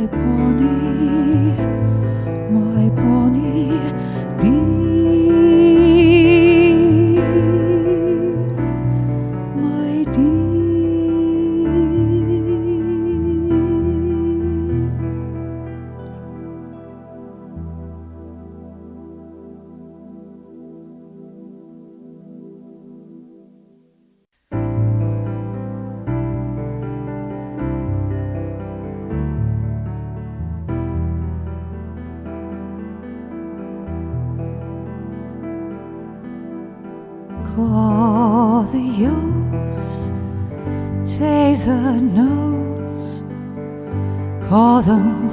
my bonnie dear, my dear. Call the ewes, take the nose, call them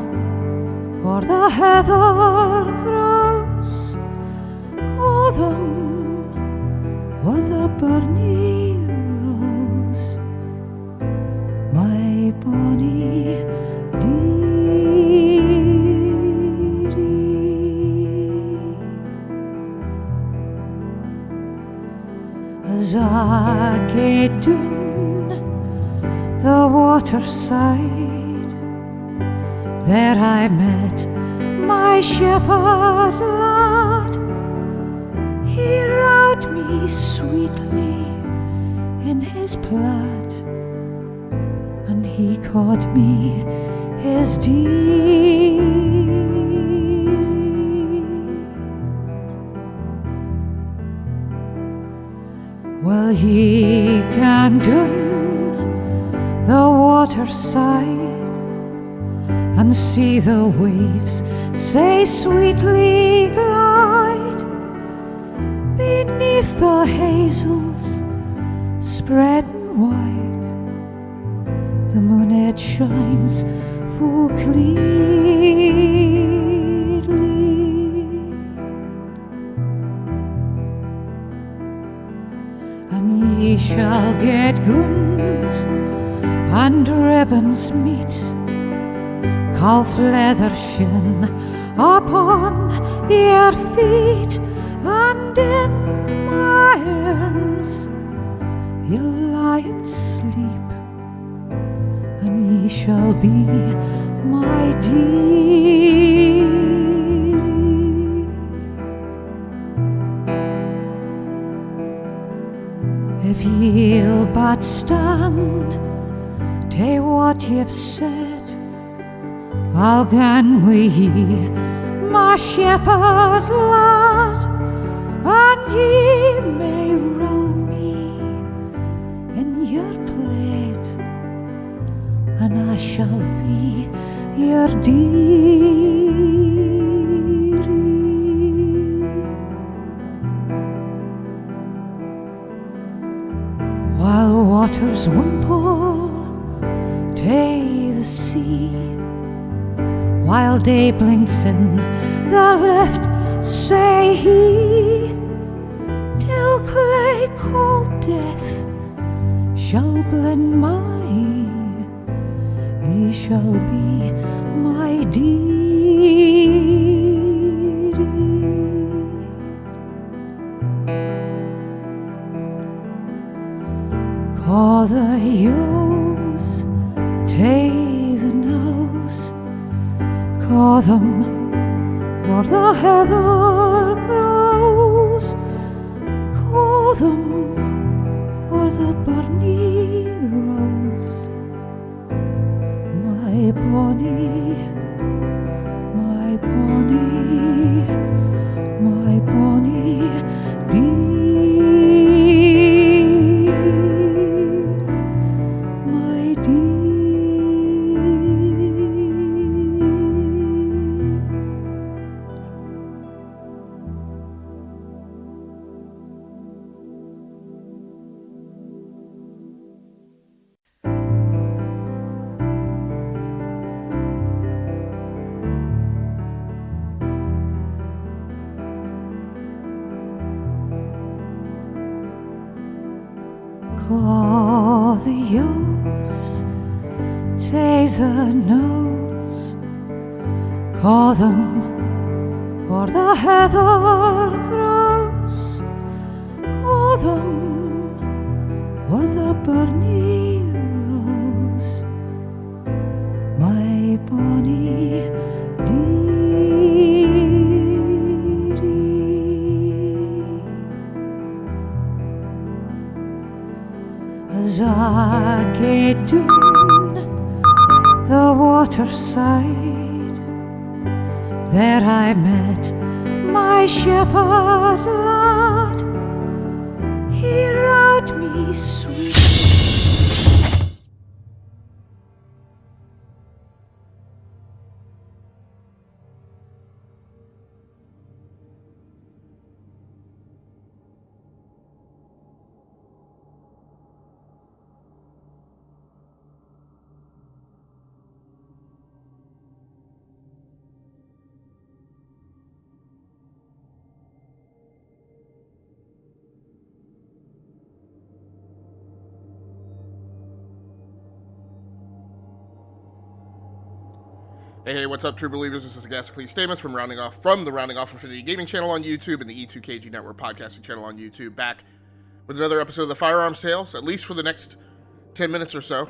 or the heather grows, call them or the burnie rose, my bonnie dearie. As I gaed down the waterside, there I met my shepherd lad. He rowed me sweetly in his plaid, and he called me his dear. Well, he can down the waterside and see the waves say sweetly glide beneath the hazels spreading wide. The moon it shines full clearly, and ye shall get guns and ribbons meet, calf leather shin upon your feet, and in my arms you'll lie and sleep, and ye shall be my dear. If ye'll but stand to what you've said, I'll gan with ye, my shepherd lad, and ye may row me in your plaid, and I shall be your dearie. While waters wimple to the sea, while day blinks in the left, say he, till clay cold death shall blend my, he shall be my dearie. Call the ewes, take the nose, call them where the heather grows, call them where the burnie rose, my bonnie, my bonnie, my bonnie dear. Call the ewes, take the nose, call them where the heather grows, call them where the burnie rose, my bonnie waterside. There I met my shepherd lad. He wrote me sweet. Hey, what's up, true believers? This is Gascally Statements from the Rounding Off Infinity Gaming channel on YouTube and the E2KG Network podcasting channel on YouTube, back with another episode of the Firearms Tales, at least for the next 10 minutes or so.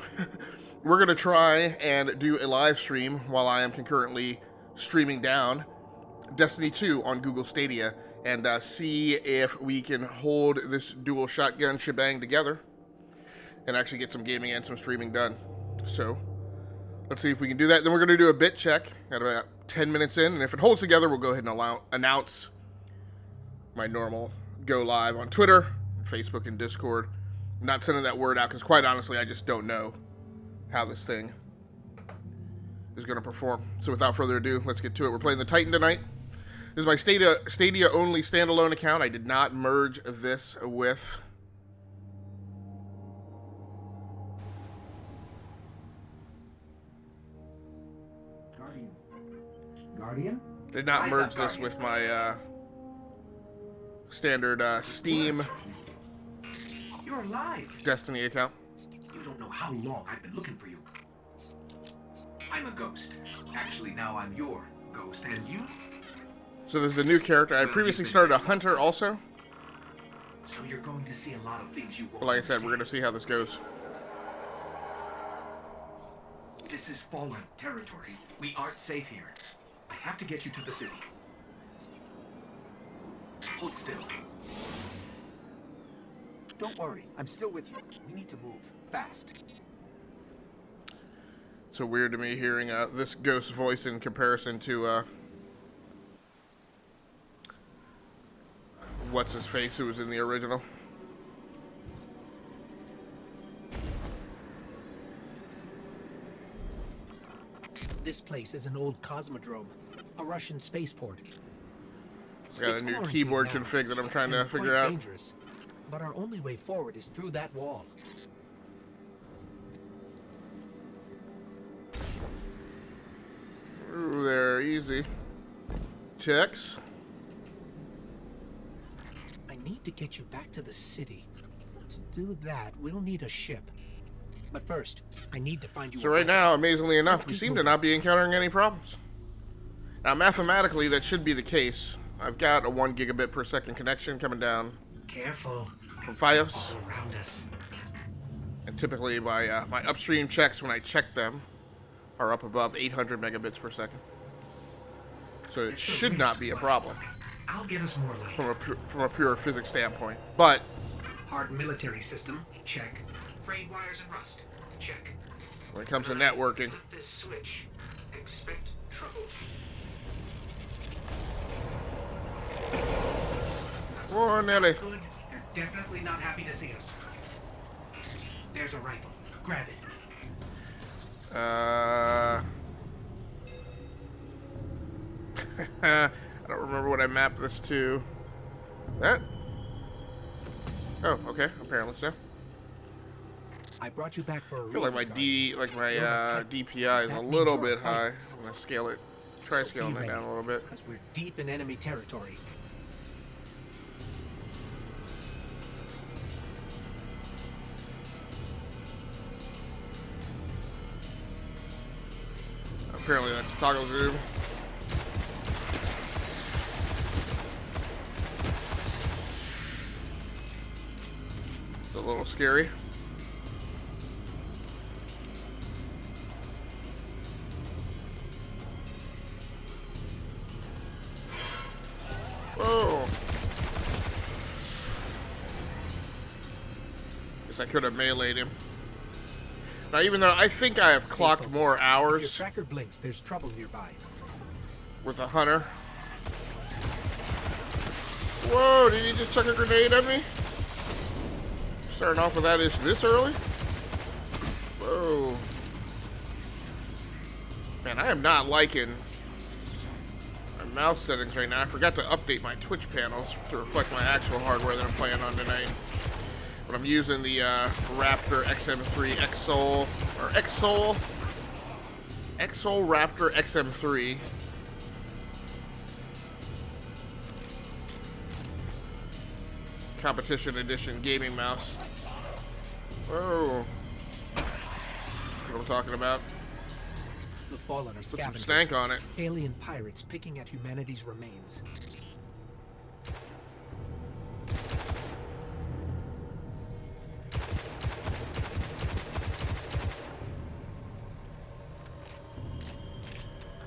We're going to try and do a live stream while I am concurrently streaming down Destiny 2 on Google Stadia and see if we can hold this dual shotgun shebang together and actually get some gaming and some streaming done. So let's see if we can do that. Then we're going to do a bit check at about 10 minutes in, and if it holds together, we'll go ahead and announce my normal go live on Twitter, Facebook, and Discord. I'm not sending that word out because, quite honestly, I just don't know how this thing is going to perform. So without further ado, let's get to it. We're playing the Titan tonight. This is my Stadia only standalone account. I did not merge this with Guardian? Did not merge this with my standard Steam You're alive. Destiny account. You don't know how long I've been looking for you. I'm a ghost. Actually, now I'm your ghost, and you? So this is a new character. I previously started a hunter also. So you're going to see a lot of things you won't. But like I said, we're going to see how this goes. This is fallen territory. We aren't safe here. I have to get you to the city. Hold still. Don't worry, I'm still with you. We need to move fast. It's so weird to me hearing this ghost voice in comparison to what's his face who was in the original. This place is an old cosmodrome, a Russian spaceport. It's got a new keyboard config that I'm trying to figure out. Dangerous, but our only way forward is through that wall. Ooh, there, easy. Checks. I need to get you back to the city. To do that, we'll need a ship. But first, I need to find you. So right now, amazingly enough, we seem to not be encountering any problems. Now, mathematically, that should be the case. I've got a 1 gigabit per second connection coming down Careful. from Fios. All around us. And typically, my upstream checks, when I check them, are up above 800 megabits per second. So it should not be a problem I'll get us more light. from a pure physics standpoint. But Hard military system. Check. Frayed wires and rust. Check. when it comes to networking, Flip this switch. Expect trouble. oh, Nelly. Good. They're definitely not happy to see us. There's a rifle. Grab it. I don't remember what I mapped this to. That? Oh, okay. Apparently so. I brought you back for a I feel like my DPI is a little bit high. I'm gonna scale it. Try scaling that down a little bit. Because we're deep in enemy territory. Apparently that's toggle zoom. It's a little scary. Whoa. Guess I could have meleeed him. Now, even though I think I have Stay clocked focused. more If your hours tracker blinks, there's trouble nearby. with a hunter. Whoa, did he just chuck a grenade at me? Starting off with that issue this early? Whoa. Man, I am not liking my mouse settings right now. I forgot to update my Twitch panels to reflect my actual hardware that I'm playing on tonight. But I'm using the Raptor XM3 Exol, or Exol Raptor XM3. Competition edition gaming mouse. Whoa. That's what I'm talking about. The fallen are Put some scavengers. stank on it. Alien pirates picking at humanity's remains.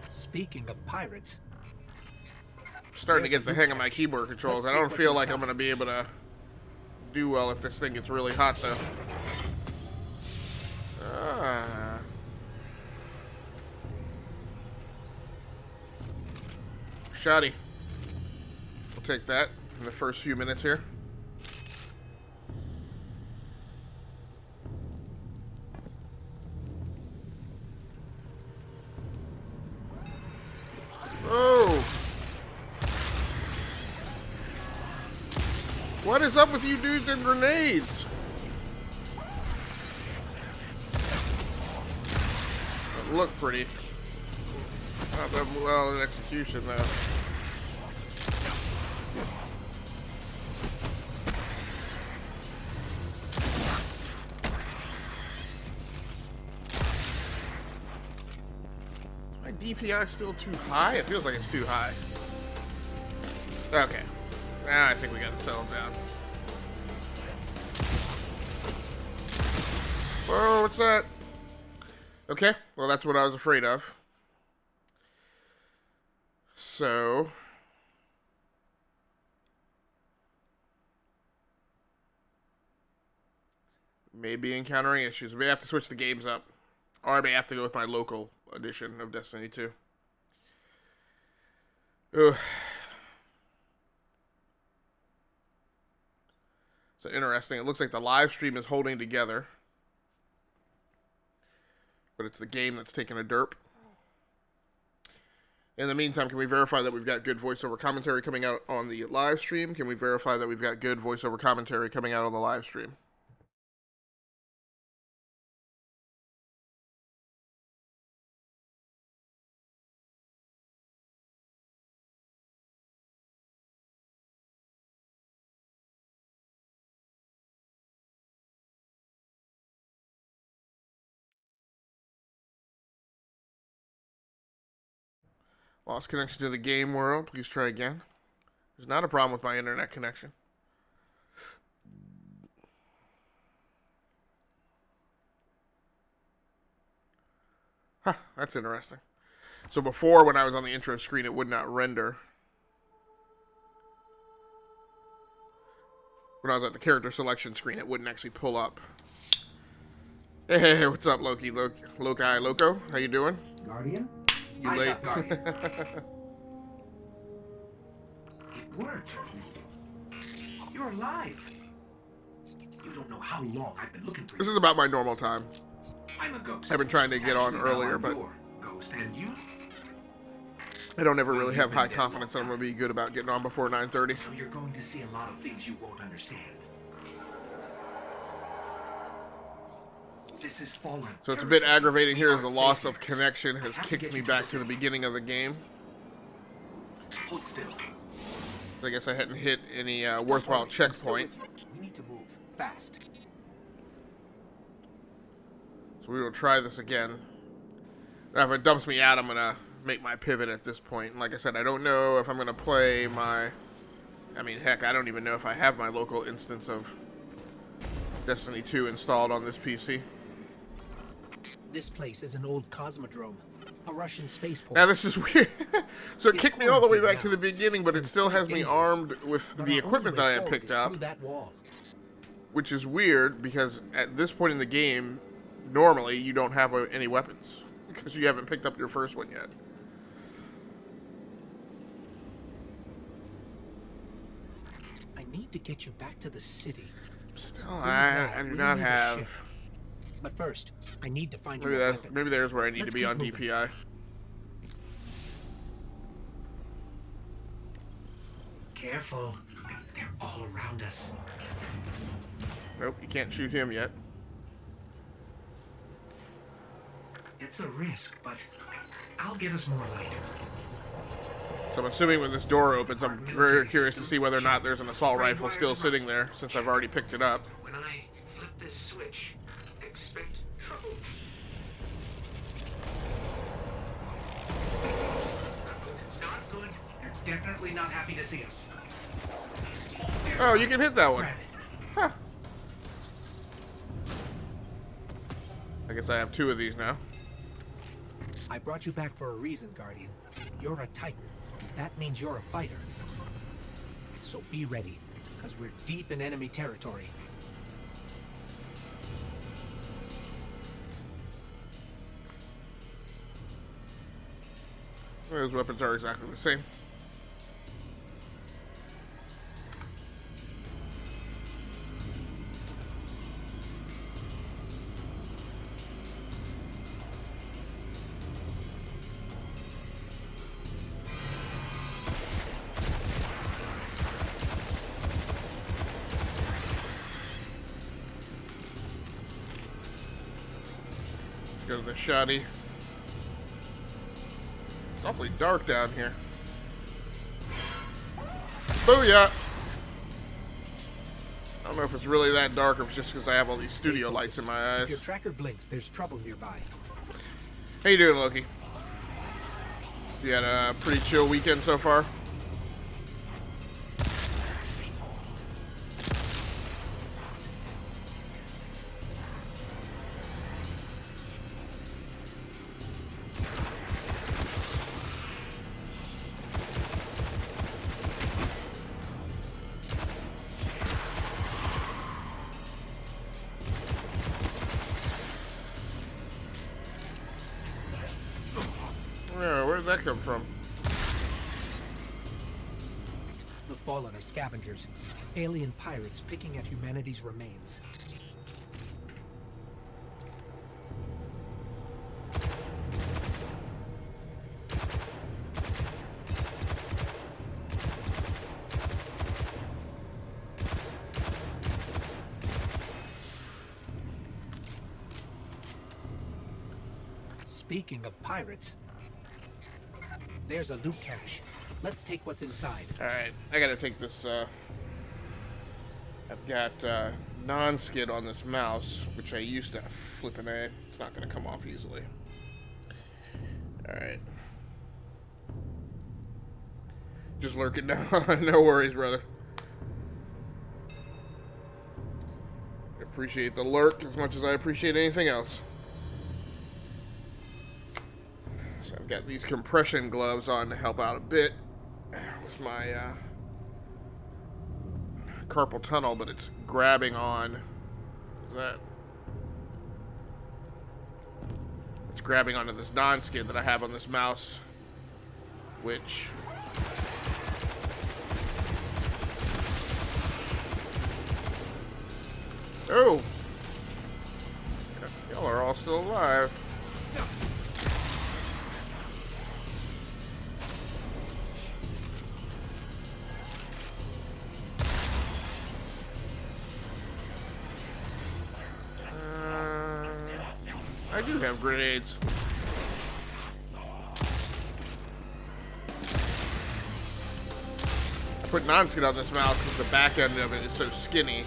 Speaking of pirates, Starting to get the hang of my keyboard controls. I don't feel like I'm going to be able to do well if this thing gets really hot, though. Ah. Shoddy. We'll take that in the first few minutes here. Oh! What is up with you dudes and grenades? Doesn't look pretty. Not that well in execution, though. My DPI still too high? It feels like it's too high. Okay. Now I think we got it settled down. Whoa, what's that? Okay, well that's what I was afraid of. So... maybe encountering issues. May have to switch the games up. Or I may have to go with my local edition of Destiny 2. Ugh. So interesting. It looks like the live stream is holding together. But it's the game that's taking a derp. In the meantime, can we verify that we've got good voiceover commentary coming out on the live stream? Can we verify that we've got good voiceover commentary coming out on the live stream? Lost connection to the game world. Please try again. There's not a problem with my internet connection. Huh, that's interesting. So before, when I was on the intro screen, it would not render. When I was at the character selection screen, it wouldn't actually pull up. Hey, what's up, Loki? Loco? How you doing? Guardian? You I late? got Guardian. It worked. You're alive. You don't know how long I've been looking for This you. is about my normal time. I'm a ghost. I've been trying to get on Actually, now earlier, I'm but your ghost, and you? I don't ever really have high confidence that I'm going to be good about getting on before 9:30. So you're going to see a lot of things you won't understand. This is fallen. So it's a bit aggravating here as the loss of connection has kicked me back to the beginning of the game. Hold still. I guess I hadn't hit any worthwhile checkpoint. we need to move fast. So we will try this again. Now, if it dumps me out, I'm going to make my pivot at this point. And like I said, I don't know if I'm going to play my... I mean, heck, I don't even know if I have my local instance of Destiny 2 installed on this PC. This place is an old cosmodrome, a Russian spaceport. Now, this is weird. So it kicked me all the way back to the beginning, but it still has me armed with the equipment that I had picked up. Through that wall. Which is weird, because at this point in the game, normally you don't have any weapons because you haven't picked up your first one yet. I need to get you back to the city. Still, I do not have. But first, I need to find Maybe you a weapon. maybe there's where I need Let's to be keep on moving. DPI. Careful. They're all around us. Nope, you can't shoot him yet. It's a risk, but I'll get us more light. So I'm assuming when this door opens, I'm very curious to see whether or not there's an assault rifle still sitting there, since I've already picked it up. When I flip this switch, expect trouble. Not good. They're definitely not happy to see us. Oh, you can hit that one. Grab it. Huh. I guess I have 2 of these now. I brought you back for a reason, Guardian. You're a Titan. That means you're a fighter. So be ready, because we're deep in enemy territory. Those weapons are exactly the same. Let's go to the shoddy. It's awfully dark down here. Booyah! I don't know if it's really that dark or if it's just because I have all these studio lights in my If your eyes. tracker blinks, there's trouble nearby. How you doing, Loki? You had a pretty chill weekend so far? Where did that come from? The Fallen are scavengers, alien pirates picking at humanity's remains. Speaking of pirates, there's a loot cache. Let's take what's inside. Alright, I gotta take this, I've got, non-skid on this mouse, which I used to have. Flipping A. It's not gonna come off easily. Alright. Just lurking down. No worries, brother. I appreciate the lurk as much as I appreciate anything else. So I've got these compression gloves on to help out a bit with my carpal tunnel, but it's grabbing on. Is that? It's grabbing onto this non-skid that I have on this mouse, which oh, y'all are all still alive. I do have grenades. I put non-skid on this mouse because the back end of it is so skinny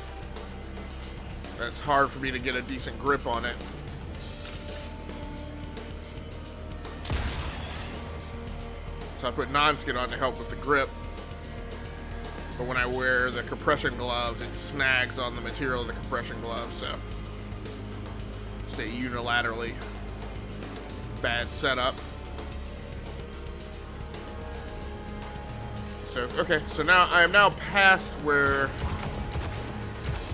that it's hard for me to get a decent grip on it. So I put non-skid on to help with the grip. But when I wear the compression gloves, it snags on the material of the compression gloves, so stay unilaterally bad setup. So, okay, so now I am now past where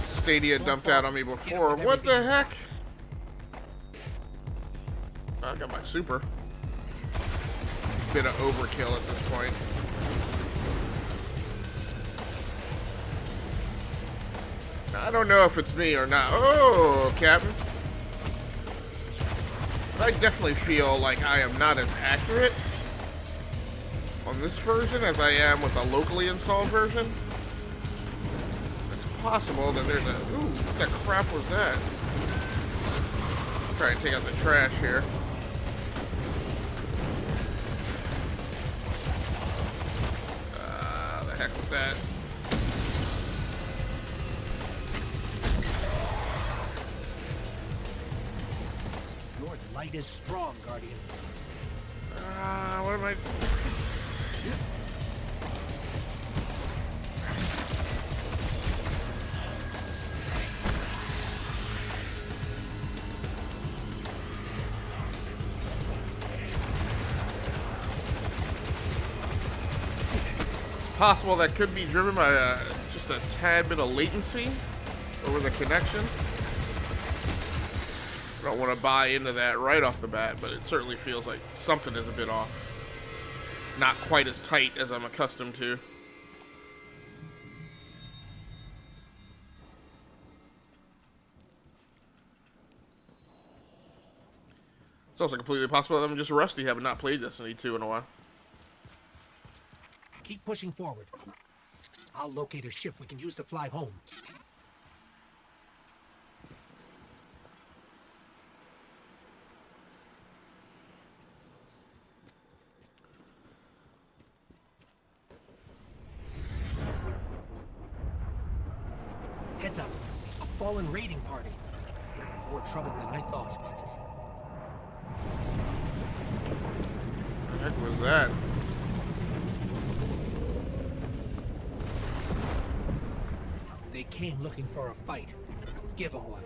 Stadia dumped out on me before. What the heck? I got my super. Bit of overkill at this point. I don't know if it's me or not. Oh, Captain. But I definitely feel like I am not as accurate on this version as I am with a locally installed version. It's possible that there's a... Ooh, what the crap was that? Try and take out the trash here. The heck with that. Your light is strong, Guardian. What am I... Possible that could be driven by just a tad bit of latency over the connection. I don't want to buy into that right off the bat, but it certainly feels like something is a bit off. Not quite as tight as I'm accustomed to. It's also completely possible that I'm just rusty, having not played Destiny 2 in a while. Keep pushing forward. I'll locate a ship we can use to fly home. Heads up. A fallen raiding party. More trouble than I thought. What the heck was that? They came looking for a fight. Give them one.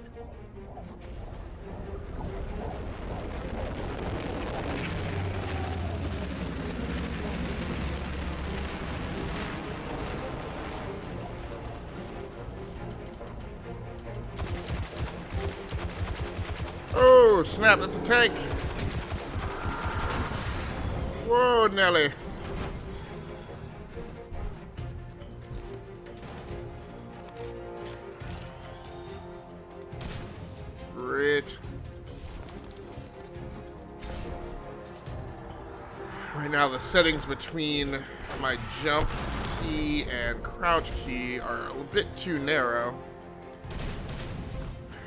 Oh, snap, that's a tank. Whoa, Nelly. Great. Right now, the settings between my jump key and crouch key are a bit too narrow.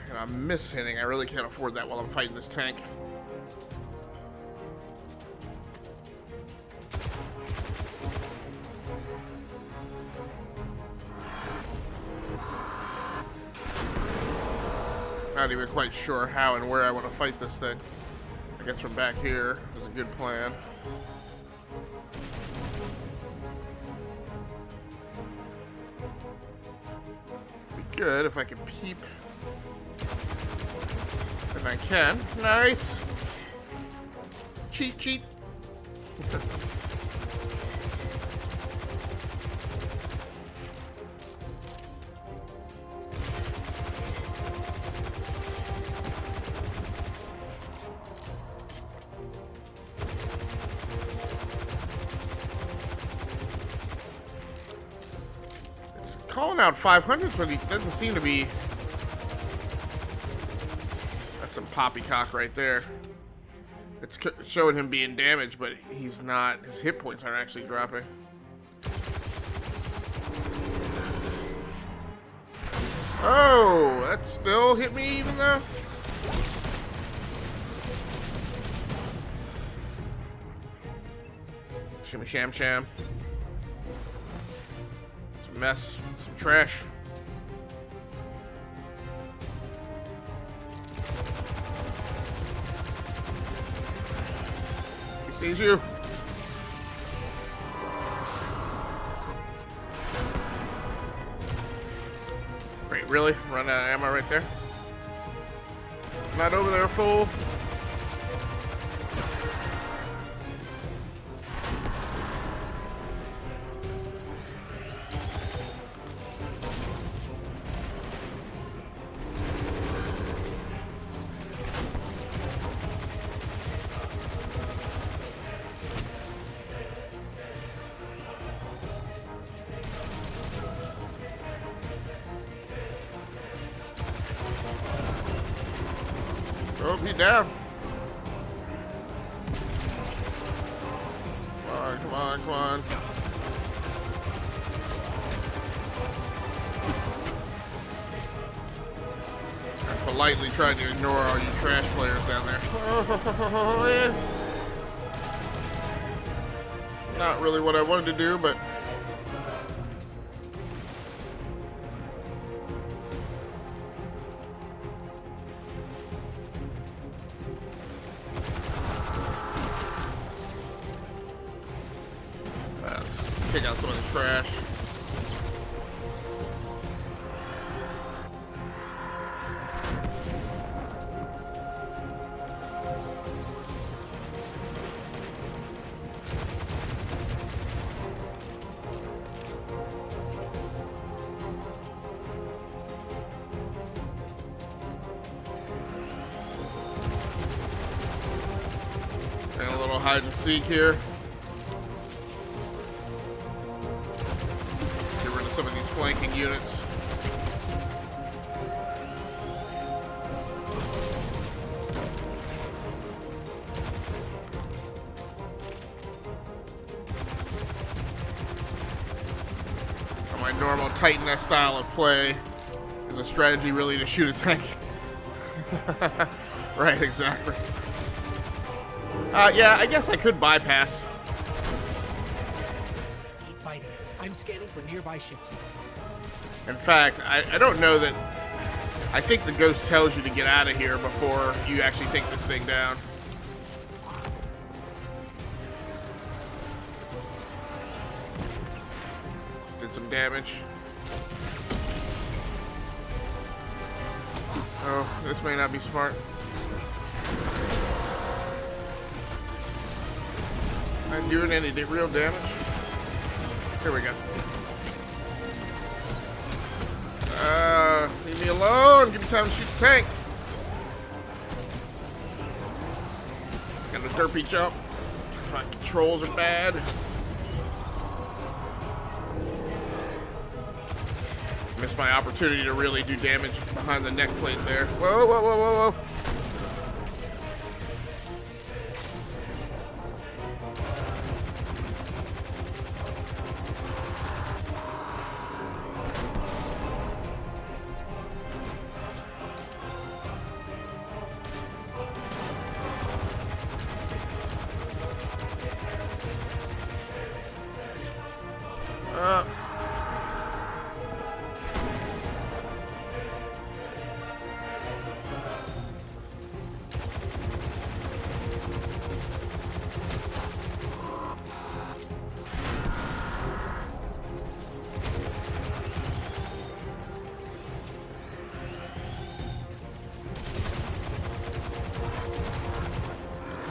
And I'm mishitting. I really can't afford that while I'm fighting this tank. Not even quite sure how and where I want to fight this thing. I guess from back here is a good plan. Be good if I can peep. If I can. Nice. Cheat, cheat. Calling out 500s, but he doesn't seem to be. That's some poppycock right there. It's showing him being damaged, but he's not. His hit points aren't actually dropping. Oh, that still hit me even though. Shimmy sham sham. Some mess, some trash. He sees you. Wait, really? Run out of ammo right there? Not over there, fool. He down. Come on, come on. I'm politely trying to ignore all you trash players down there. It's not really what I wanted to do, but let's take out some of the trash. And a little hide and seek here. Get rid of some of these flanking units. My normal Titan style of play is a strategy really to shoot a tank. Right, exactly. Yeah, I guess I could bypass. Keep fighting. I'm scanning for nearby ships. In fact, I don't know that... I think the ghost tells you to get out of here before you actually take this thing down. Did some damage. Oh, this may not be smart. Not doing any real damage. Here we go. Leave me alone. Give me time to shoot the tank. Got a derpy jump. My controls are bad. Missed my opportunity to really do damage behind the neck plate there. Whoa, whoa, whoa, whoa, whoa.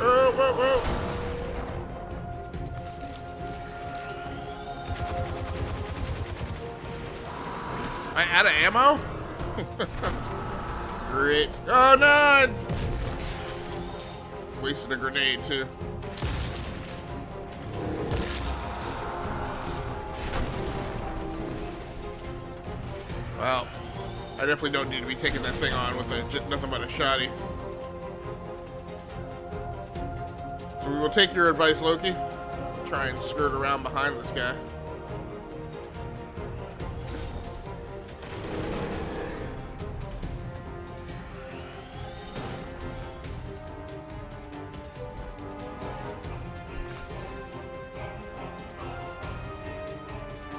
Whoa, whoa, whoa. Am I out of ammo? Great. Oh no! I wasted a grenade too. Well, I definitely don't need to be taking that thing on with nothing but a shotty. So we will take your advice, Loki. Try and skirt around behind this guy.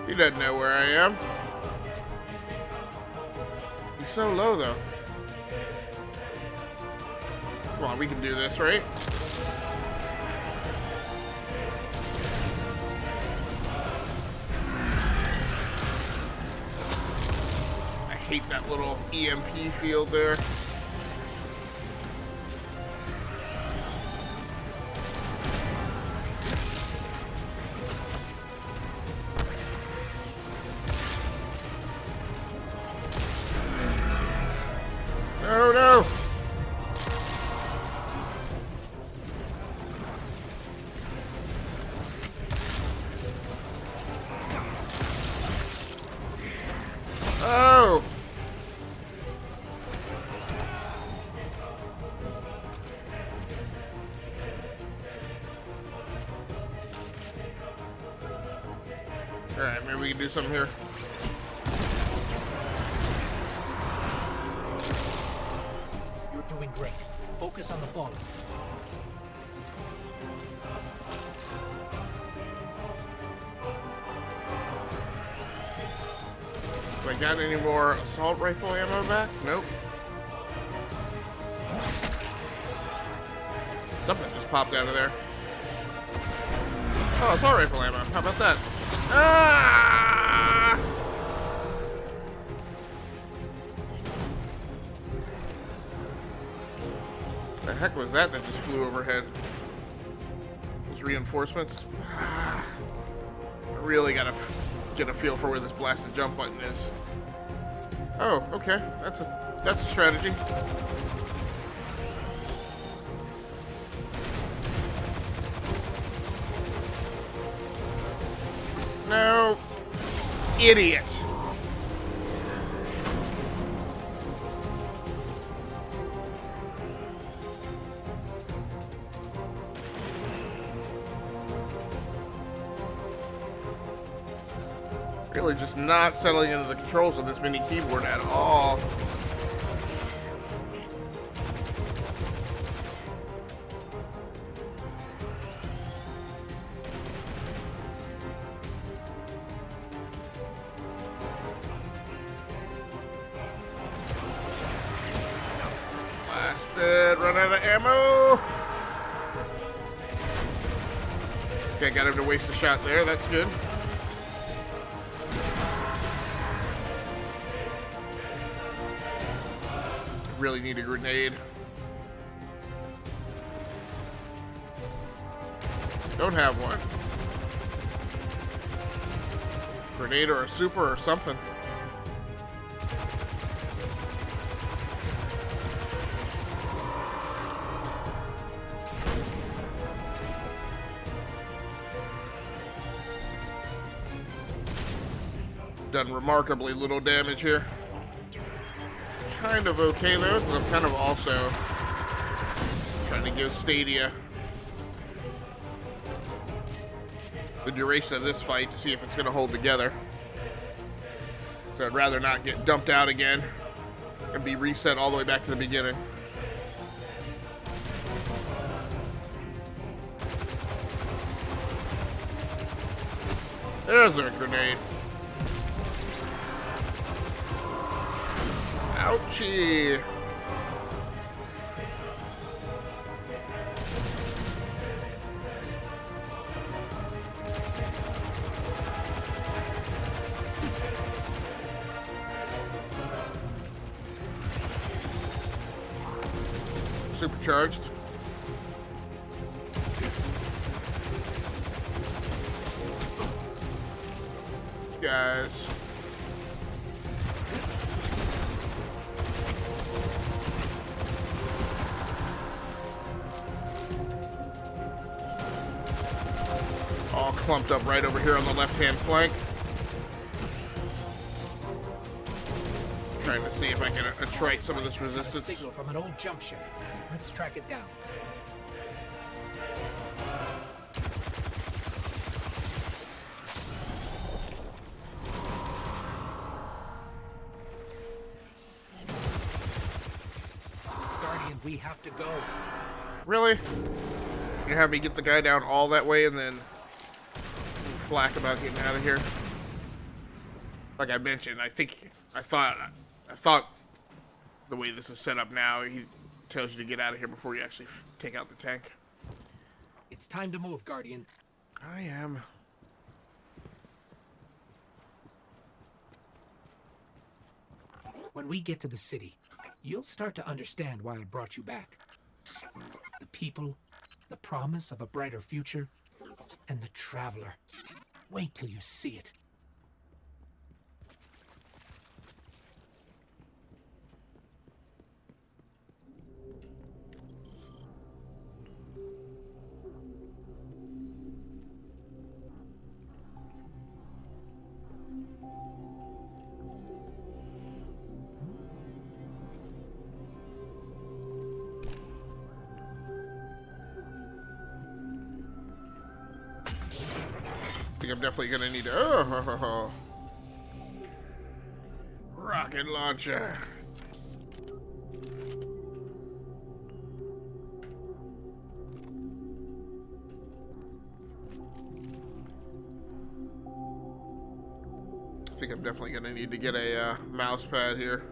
He doesn't know where I am. He's so low, though. Come on, we can do this, right? I hate that little EMP field there. Oh no! Oh! Alright, maybe we can do something here. You're doing great. Focus on the fallen. Do I got any more assault rifle ammo back? Nope. Something just popped out of there. Oh, assault rifle ammo. How about that? Ah! The heck was that just flew overhead? Those reinforcements? I really gotta get a feel for where this blasted jump button is. Oh, okay. That's a strategy. No. Idiot. Really just not settling into the controls of this mini keyboard at all. Blasted, run out of ammo. Okay, got him to waste a shot there, that's good. Really need a grenade. Don't have one. Grenade or a super or something. Done remarkably little damage here. Kind of okay though, because I'm kind of also trying to give Stadia the duration of this fight to see if it's going to hold together. So I'd rather not get dumped out again and be reset all the way back to the beginning. There's a grenade. Ouchie! Supercharged. Guys. All clumped up right over here on the left-hand flank. Trying to see if I can attrite some of this resistance. A signal from an old jump ship. Let's track it down. Guardian, we have to go. Really? You have me get the guy down all that way and then flack about getting out of here? Like I mentioned, I thought the way this is set up now, he tells you to get out of here before you actually take out the tank. It's time to move, Guardian. I am. When we get to the city, you'll start to understand why I brought you back. The people, the promise of a brighter future, and the traveler. Wait till you see it. think I'm definitely gonna need to. Oh, rocket launcher. I think I'm definitely gonna need to get a mouse pad here.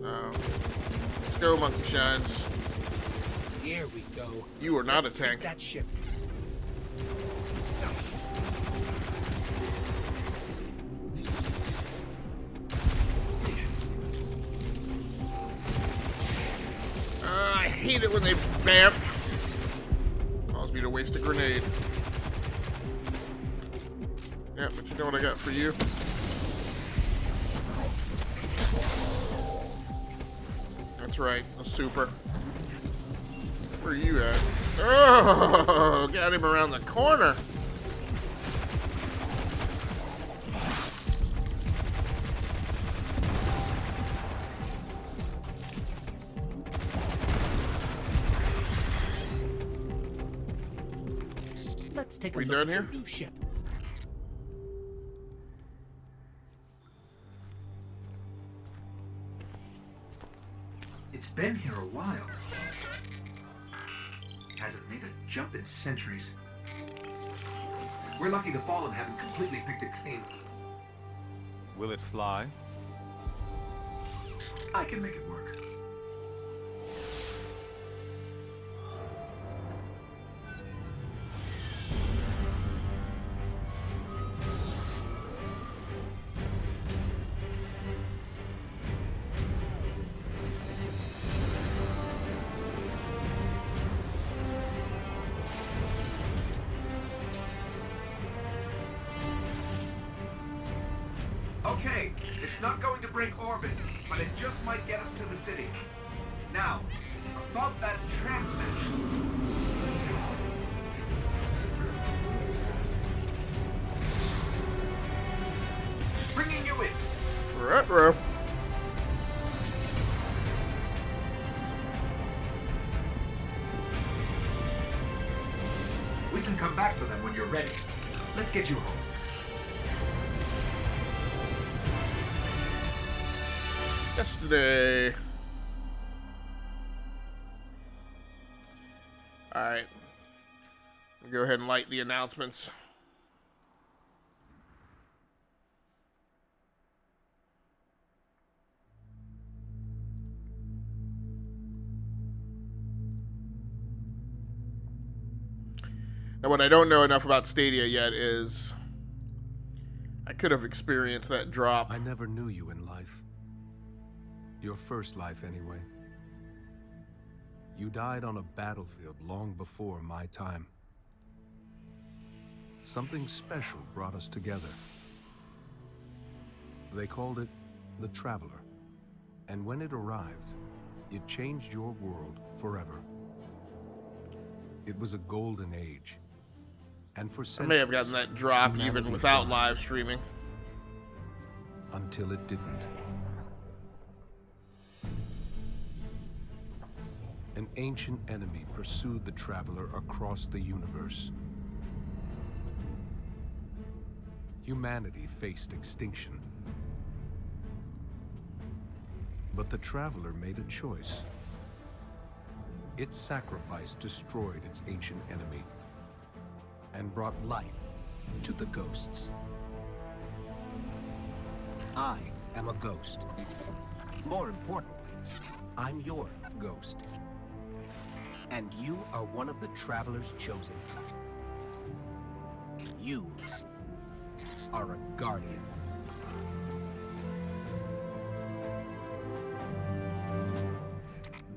Let's go, Monkey Shines. Here we go. You are not Let's a tank. take that ship. I hate it when they bamf. Cause me to waste a grenade. Yeah, but you know what I got for you? That's right, a super. Where are you at? Oh, got him around the corner. Let's take a We look done at your here? new ship. It's been here a while. Hasn't made a jump in centuries. We're lucky the Fallen haven't completely picked it clean. Will it fly? I can make it work. Okay, it's not going to break orbit, but it just might get us to the city. Now, above that transmitter. Bringing you in. Retro. We can come back for them when you're ready. Let's get you home. Yesterday. Alright. Go ahead and light the announcements. Now, what I don't know enough about Stadia yet is I could have experienced that drop. I never knew you in life. Your first life, anyway. You died on a battlefield long before my time. Something special brought us together. They called it the Traveler. And when it arrived, it changed your world forever. It was a golden age. And for I may have centuries, gotten that drop even humanity without thrived. live streaming. Until it didn't. An ancient enemy pursued the Traveler across the universe. Humanity faced extinction. But the Traveler made a choice. Its sacrifice destroyed its ancient enemy and brought life to the ghosts. I am a ghost. More importantly, I'm your ghost. And you are one of the Traveler's chosen. You are a guardian.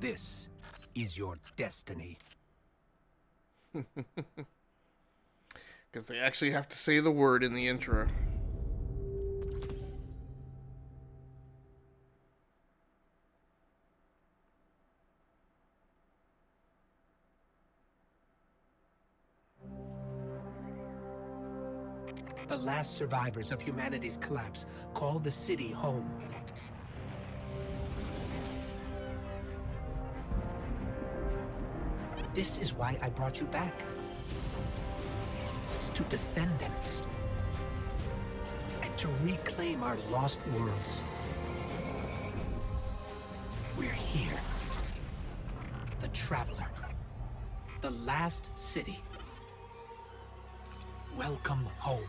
This is your destiny. Because they actually have to say the word in the intro. The last survivors of humanity's collapse call the city home. This is why I brought you back. to defend them and to reclaim our lost worlds. We're here. The Traveler. The last city. Welcome home.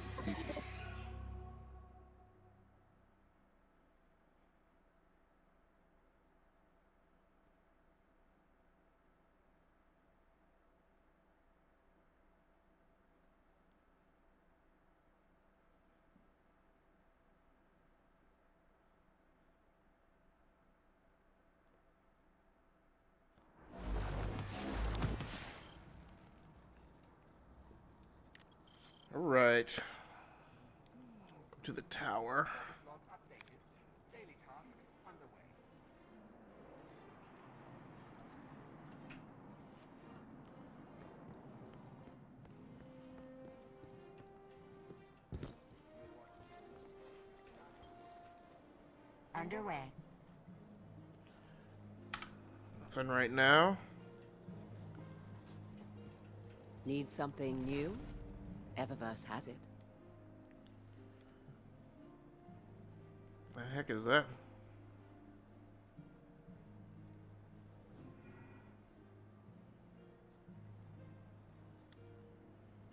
All right. Go to the tower. Underway. Nothing right now. Need something new? Eververse has it. The heck is that?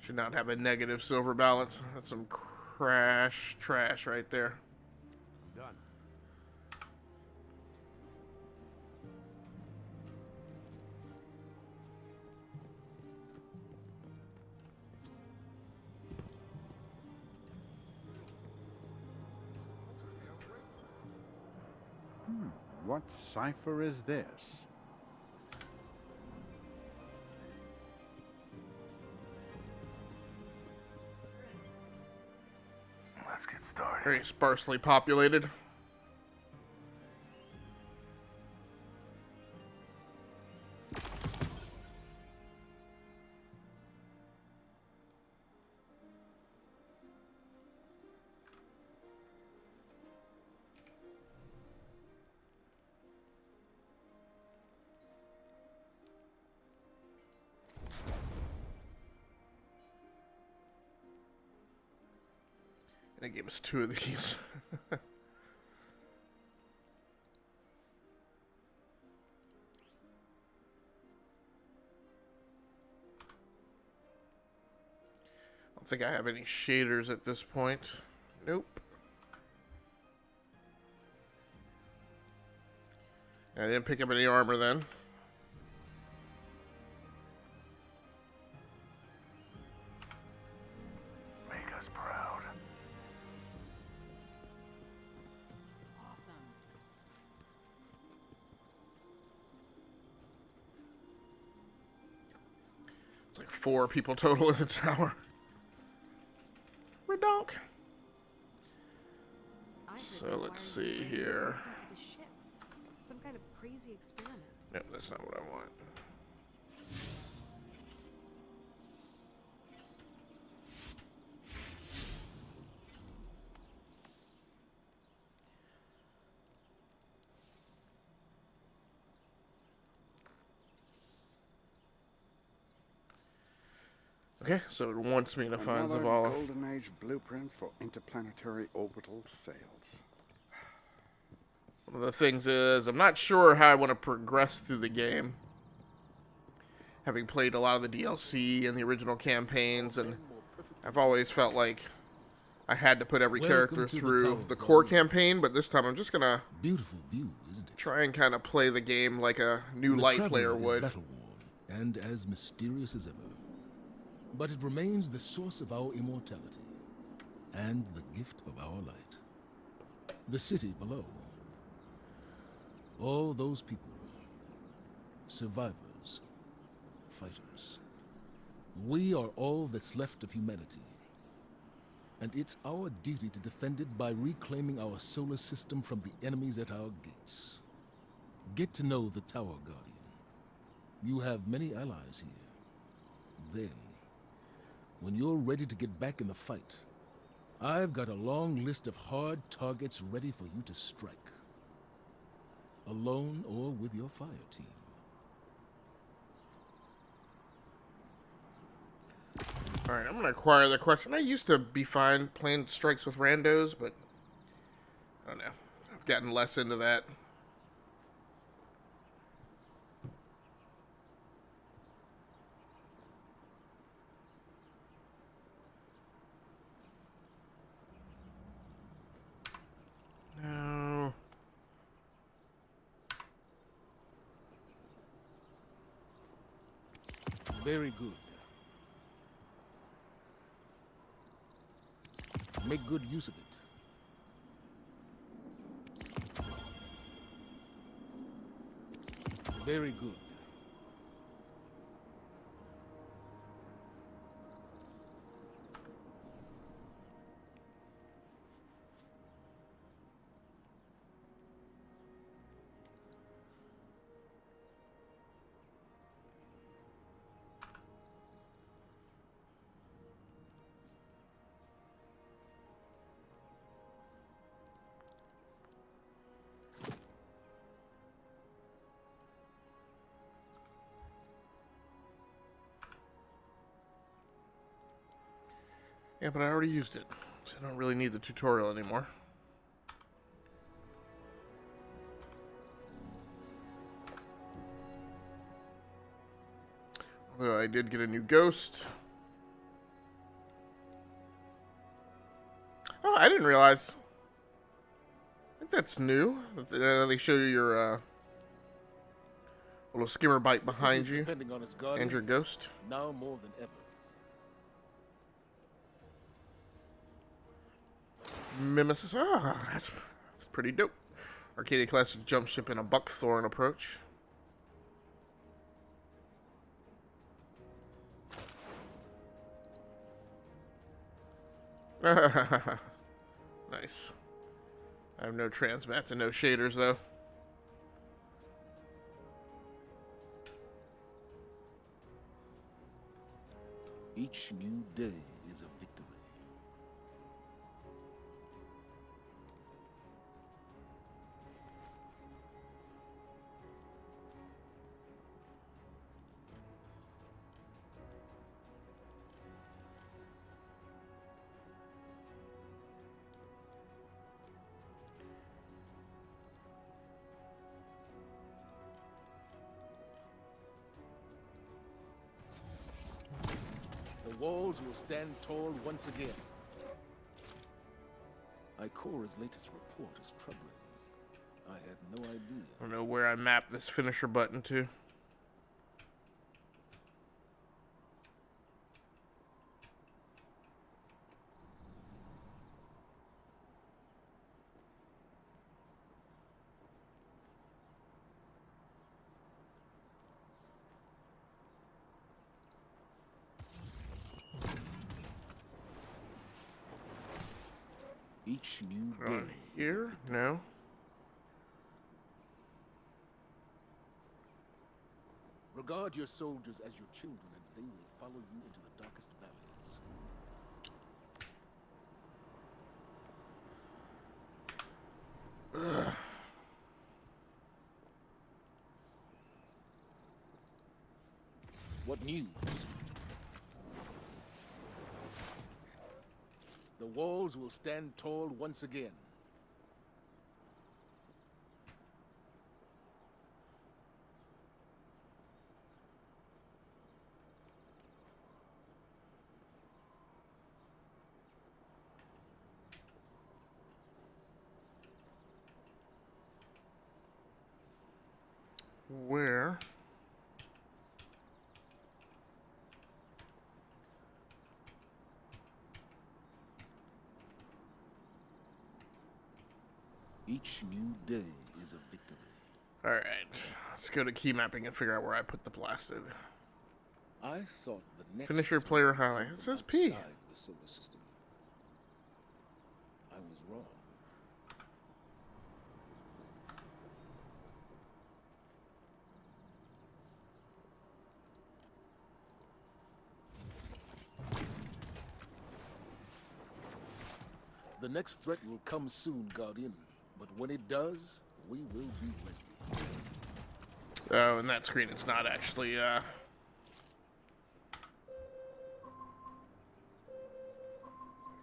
Should not have a negative silver balance. That's some crash trash right there. I'm done. What cipher is this? Let's get started. Very sparsely populated. And it gave us 2 of these. I don't think I have any shaders at this point. Nope. I didn't pick up any armor then. Make us proud. Awesome. It's like 4 people total in the tower. Redonk. So let's see here. Some kind of crazy experiment. No, that's not what I want. Okay, so it wants me to find Another Zavala. Golden Age blueprint for interplanetary orbital sails. One of the things is, I'm not sure how I want to progress through the game. Having played a lot of the DLC and the original campaigns, and I've always felt like I had to put every character through the core campaign, but this time I'm just gonna Beautiful view, isn't it? try and kind of play the game like a new The light Traveler player is would. battle-worn and as mysterious as ever. But it remains the source of our immortality and the gift of our light. The city below. All those people. Survivors. Fighters. We are all that's left of humanity. And it's our duty to defend it by reclaiming our solar system from the enemies at our gates. Get to know the Tower Guardian. You have many allies here. Then, when you're ready to get back in the fight, I've got a long list of hard targets ready for you to strike. Alone or with your fire team. Alright, I'm gonna acquire the quest. And I used to be fine playing strikes with randos, but I don't know. I've gotten less into that. No. Very good. Make good use of it. Very good. Yeah, but I already used it, so I don't really need the tutorial anymore. Although I did get a new ghost. Oh, I didn't realize. I think that's new. They show you your little skimmer bite behind you On its guardian, and your ghost. now more than ever. Mimesis. Oh, that's pretty dope. Arcadia classic jump ship and a buckthorn approach. Nice. I have no transmats and no shaders though. Each new day is a victory. The walls will stand tall once again. Ikora's latest report is troubling. I had no idea. I don't know where I mapped this finisher button to. Each new day On here? No. Regard your soldiers as your children, and they will follow you into the darkest valleys. What news? The walls will stand tall once again. Where? Each new day is a victory. Alright. Let's go to key mapping and figure out where I put the blasted. I thought the next Finish your player highlight. It says P. outside the solar system. I was wrong. The next threat will come soon, Guardian. But when it does, we will be ready. Oh, in that screen it's not actually,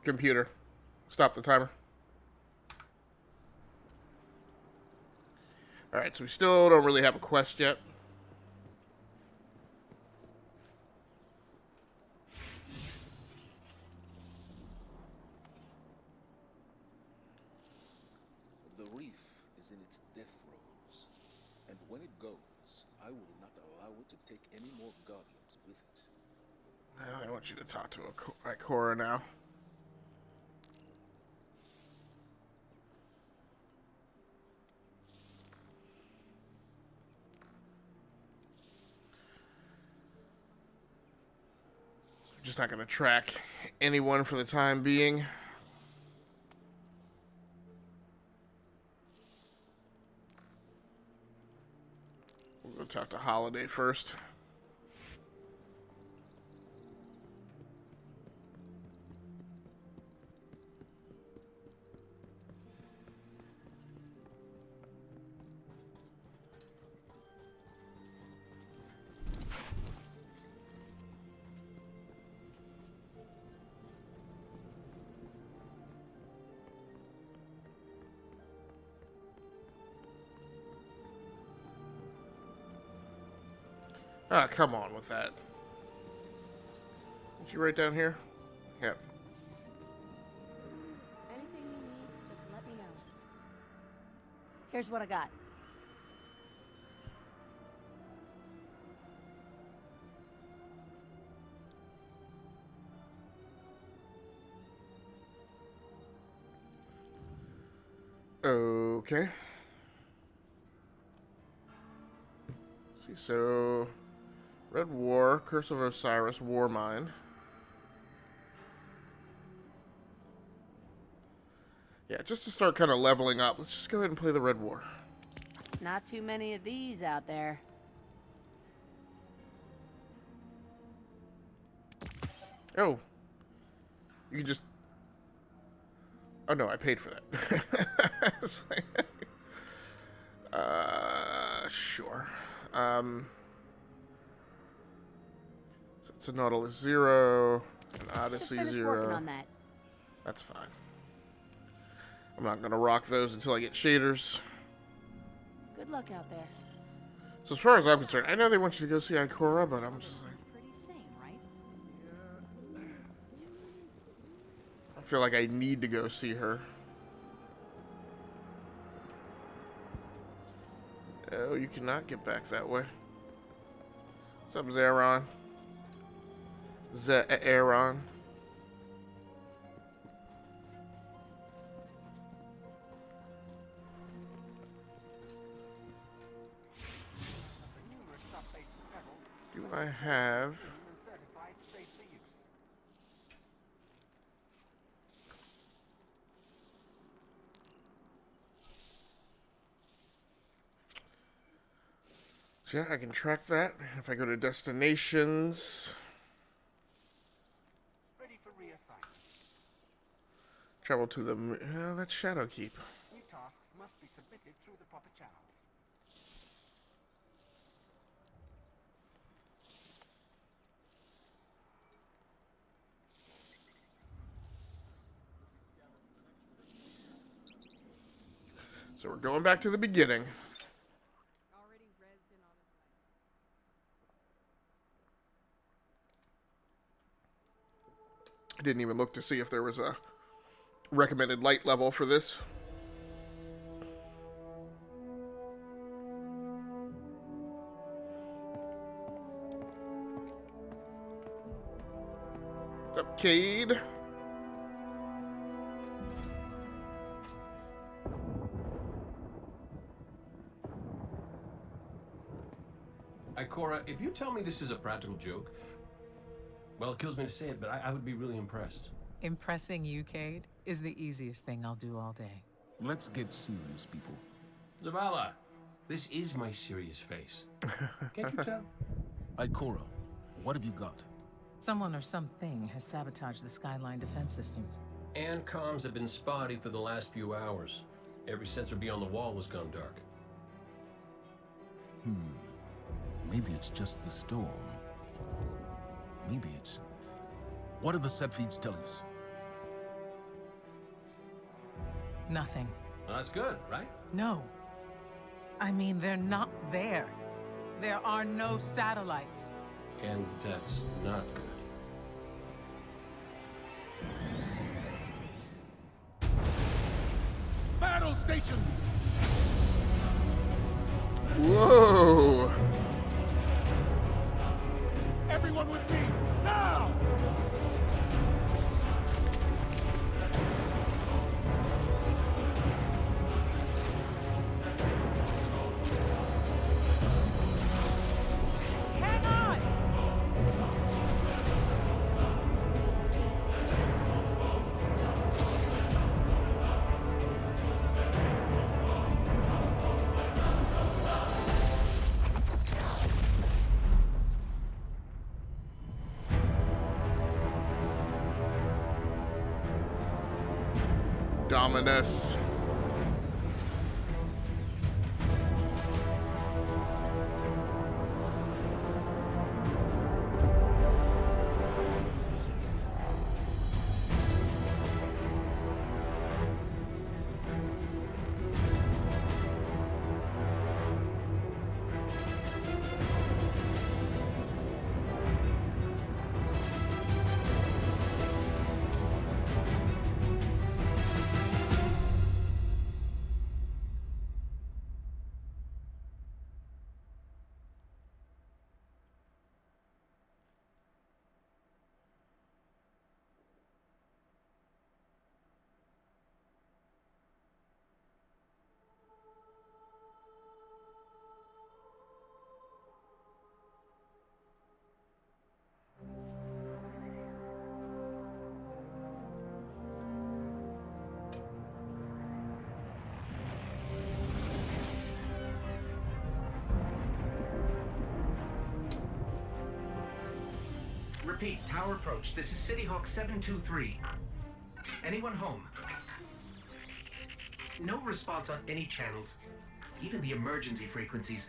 Computer, stop the timer. Alright, so we still don't really have a quest yet. The reef is in its death throes, and when it goes, I will not allow it to take any more guardians with it. I want you to talk to Ikora now. Just not going to track anyone for the time being. We'll go talk to Holiday first. Ah, come on with that. Did you write down here? Yep. Anything you need, just let me know. Here's what I got. Okay. Let's see, so Red War, Curse of Osiris, Warmind. Yeah, just to start kind of leveling up, let's just go ahead and play the Red War. Not too many of these out there. Oh. You can just... Oh no, I paid for that. It's like... Sure. So it's a Nautilus 0, an Odyssey Just 0. working on that. That's fine. I'm not gonna rock those until I get shaders. Good luck out there. So as far as I'm concerned, I know they want you to go see Ikora, but I'm just like... It's pretty sane, right? I feel like I need to go see her. Oh, you cannot get back that way. What's up, Zeron? Zeron. Do I have... So yeah, I can track that. If I go to destinations... Ready for reassignment. Travel to the... that's Shadowkeep. New tasks must be submitted through the proper channels. So we're going back to the beginning. Already rezzed in on his way. I didn't even look to see if there was a recommended light level for this. What's up, Cade? Ikora, if you tell me this is a practical joke, well, it kills me to say it, but I would be really impressed. Impressing you, Cade, is the easiest thing I'll do all day. Let's get serious, people. Zavala, this is my serious face. Can't you tell? Ikora, what have you got? Someone or something has sabotaged the Skyline defense systems. And comms have been spotty for the last few hours. Every sensor beyond the wall has gone dark. Maybe it's just the storm. Maybe it's... What are the set feeds telling us? Nothing. Well, that's good, right? No. I mean, they're not there. There are no satellites. And that's not good. Battle stations! Whoa! Everyone with me, now! Hang on! Dominus. Repeat, tower approach. This is City Hawk 723. Anyone home? No response on any channels, even the emergency frequencies.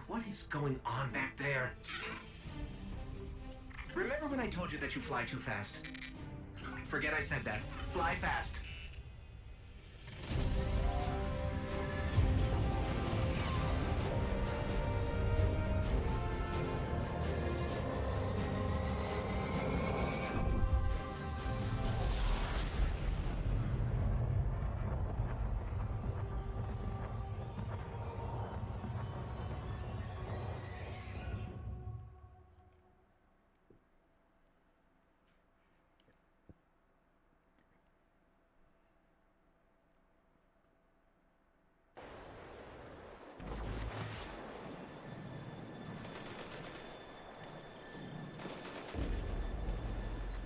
What is going on back there? Remember when I told you that you fly too fast? Forget I said that. Fly fast.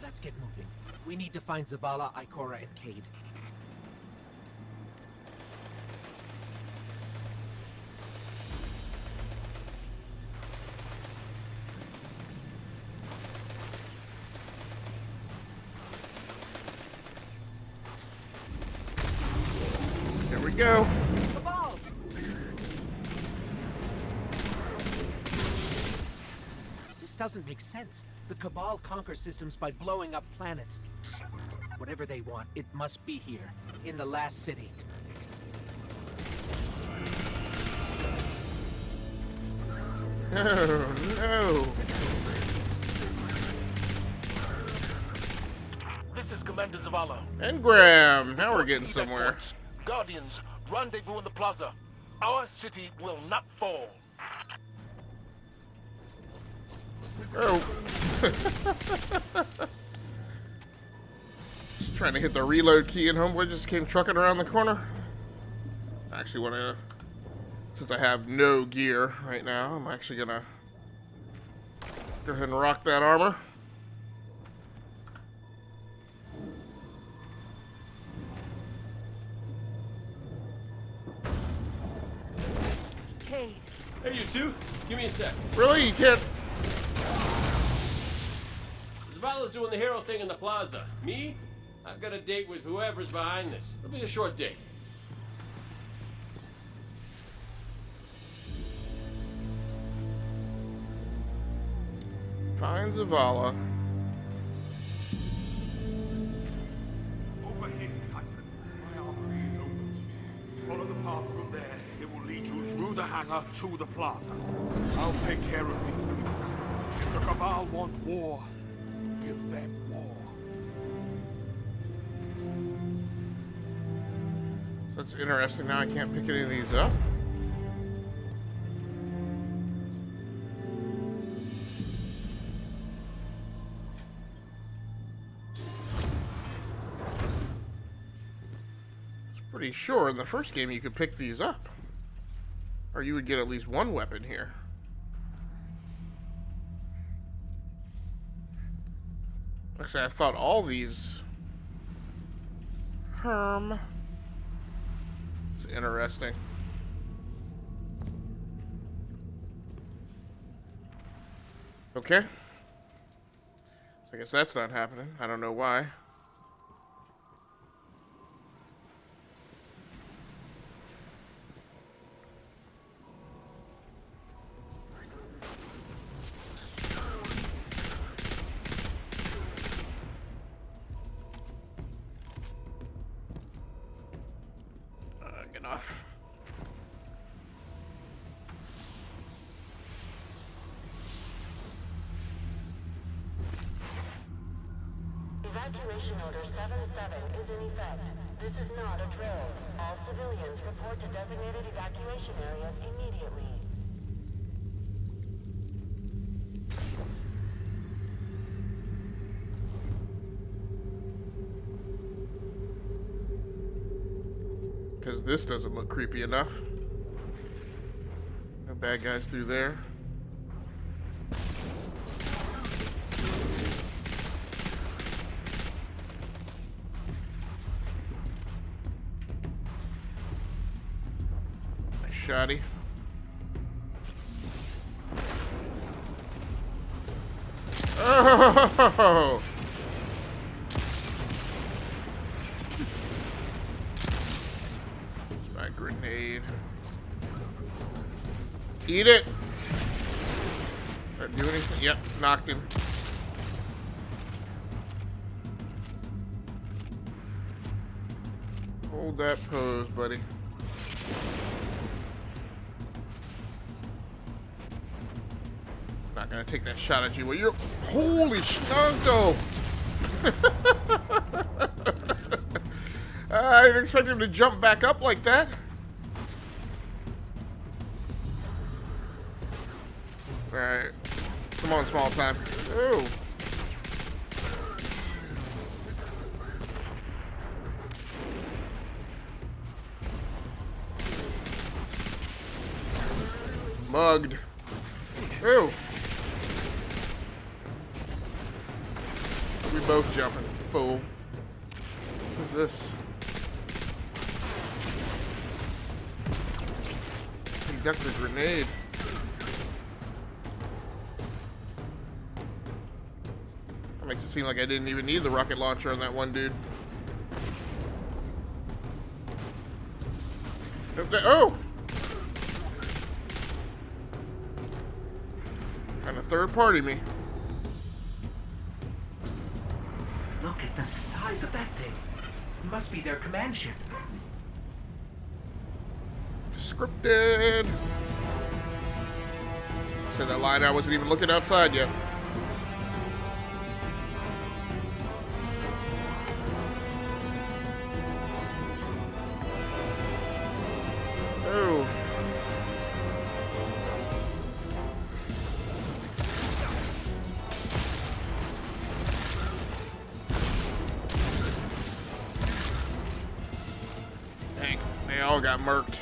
Let's get moving. We need to find Zavala, Ikora, and Cade. Here we go. This doesn't make sense. The Cabal conquer systems by blowing up planets. Whatever they want, it must be here, in the last city. Oh, no. This is Commander Zavala. And Graham. Now we're getting somewhere. Guardians, rendezvous in the plaza. Our city will not fall. Oh. Just trying to hit the reload key and homeboy just came trucking around the corner. Actually want to, since I have no gear right now, I'm actually gonna go ahead and rock that armor. Hey, you two, give me a sec. Really? You can't? Zavala's doing the hero thing in the plaza. Me? I've got a date with whoever's behind this. It'll be a short date. Find Zavala. Over here, Titan. path from there. It will lead you through the hangar to the plaza. I'll take care of these people. If the Cabal want war, give them war. So it's interesting now I can't pick any of these up. Pretty sure in the first game you could pick these up. Or you would get at least one weapon here. Actually, I thought all these... It's interesting. Okay. So I guess that's not happening. I don't know why. Enough. Evacuation order 77 is in effect. This is not a drill. All civilians report to designated evacuation areas immediately. Because this doesn't look creepy enough. No bad guys through there. Nice shoddy. Oh! Grenade. Eat it. Did I do anything? Yep, knocked him. Hold that pose, buddy. Not gonna take that shot at you. Well, you're holy snunko. I didn't expect him to jump back up like that. Alright. Come on, small time. Ooh. Mugged. Ooh. We both jumping. Fool. What is this? He ducked the grenade. That makes it seem like I didn't even need the rocket launcher on that one dude. Oh! Trying to third party me. Look at the size of that thing. It must be their command ship. Scripted. Said that line, I wasn't even looking outside yet. Oh. Dang, they all got murked.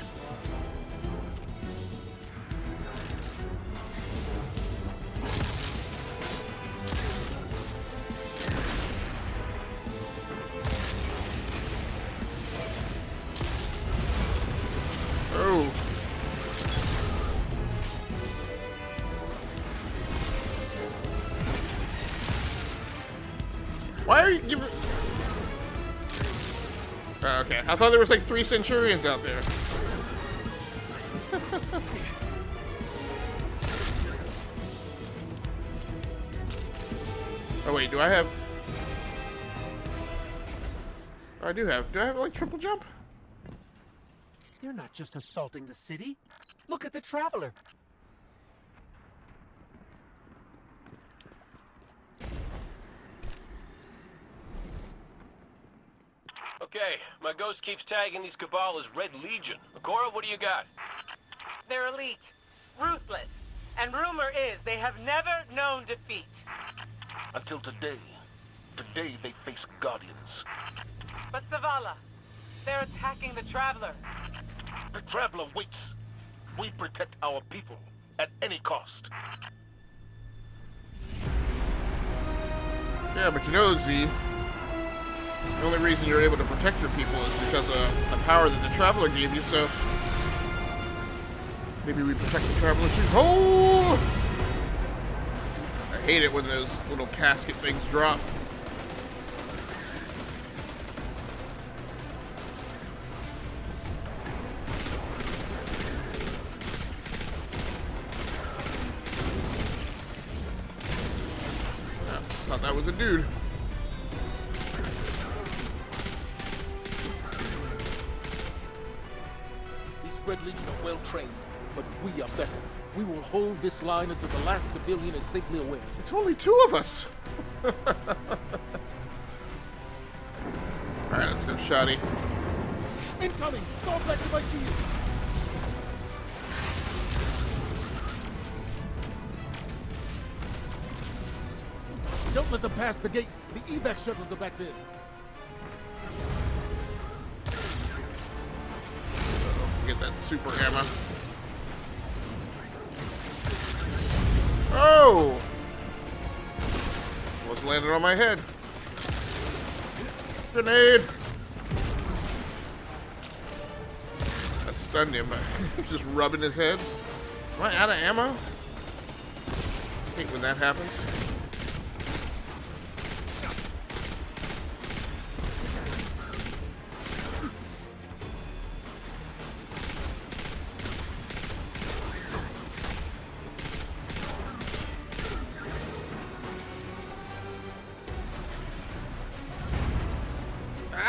Oh. Why are you giving... Oh, okay, I thought there was like 3 Centurions out there. Oh wait, do I have... Oh, I do have like triple jump? You're not just assaulting the city. Look at the Traveler. Okay, my ghost keeps tagging these Cabal as Red Legion. Cora, what do you got? They're elite, ruthless, and rumor is they have never known defeat. Until today. Today they face Guardians. But Zavala, they're attacking the Traveler. The Traveler waits. We protect our people at any cost. Yeah, but you know, Z, the only reason you're able to protect your people is because of the power that the Traveler gave you, so maybe we protect the Traveler too. Oh! I hate it when those little casket things drop. Thought that was a dude. These Red Legion are well trained, but we are better. We will hold this line until the last civilian is safely away. It's only two of us. Alright, let's go, Shoddy. Incoming! Fall back to my shield! Don't let them pass the gate. The evac shuttles are back there. Get that super ammo. Oh! Almost landed on my head. Grenade! That stunned him. Just rubbing his head. Am I out of ammo? I hate when that happens.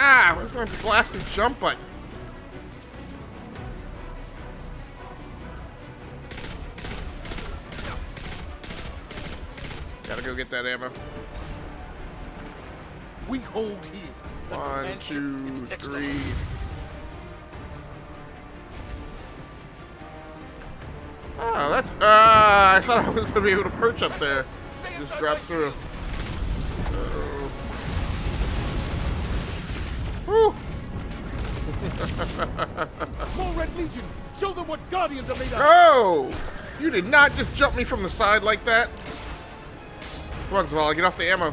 Ah, where's my blasted jump button? Gotta go get that ammo. We hold here. 1, 2, 3. Oh, that's. I thought I was gonna be able to perch up there. Just drop through. Woo! More Red Legion! Show them what Guardians are made of! Oh! You did not just jump me from the side like that. Come on, Zavala, get off the ammo.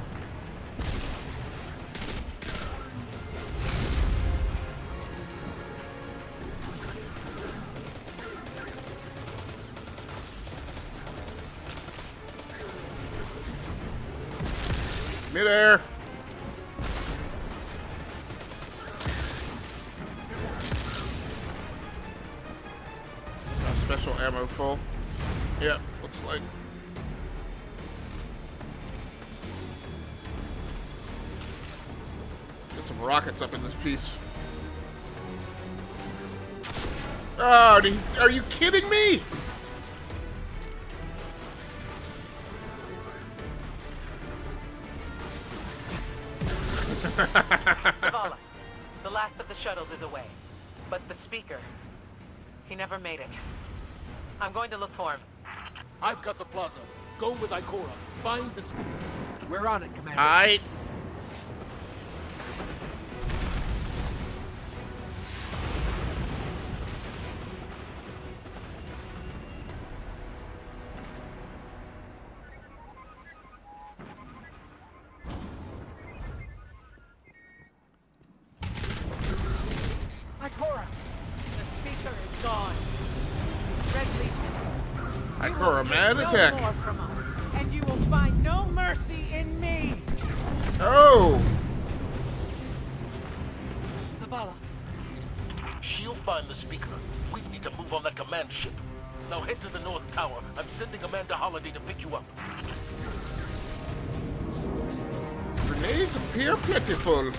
Midair. Special ammo full. Yep, looks like. Get some rockets up in this piece. Oh, are you kidding me? Zavala, the last of the shuttles is away. But the speaker, he never made it. I'm going to look for him. I've got the plaza. Go with Ikora. Find the speaker. We're on it, Commander. Aight. Ikora, the speaker is gone. Red Legion. Ikora mad as heck. No more from us, and you will find no mercy in me. Oh! Zavala. She'll find the speaker. We need to move on that command ship. Now head to the North Tower. I'm sending Commander Holiday to pick you up. Grenades appear plentiful.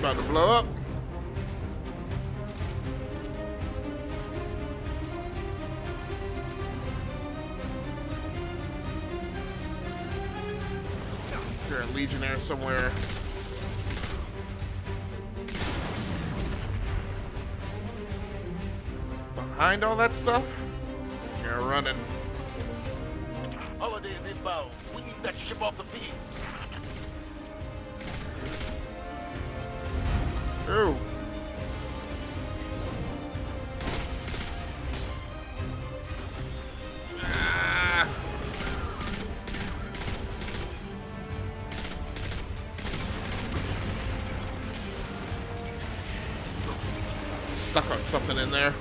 about to blow up. There are legionnaires somewhere. Behind all that stuff? You're running. Holiday is inbound. We need that ship off the beam. Oh. Ah. Stuck on something in there.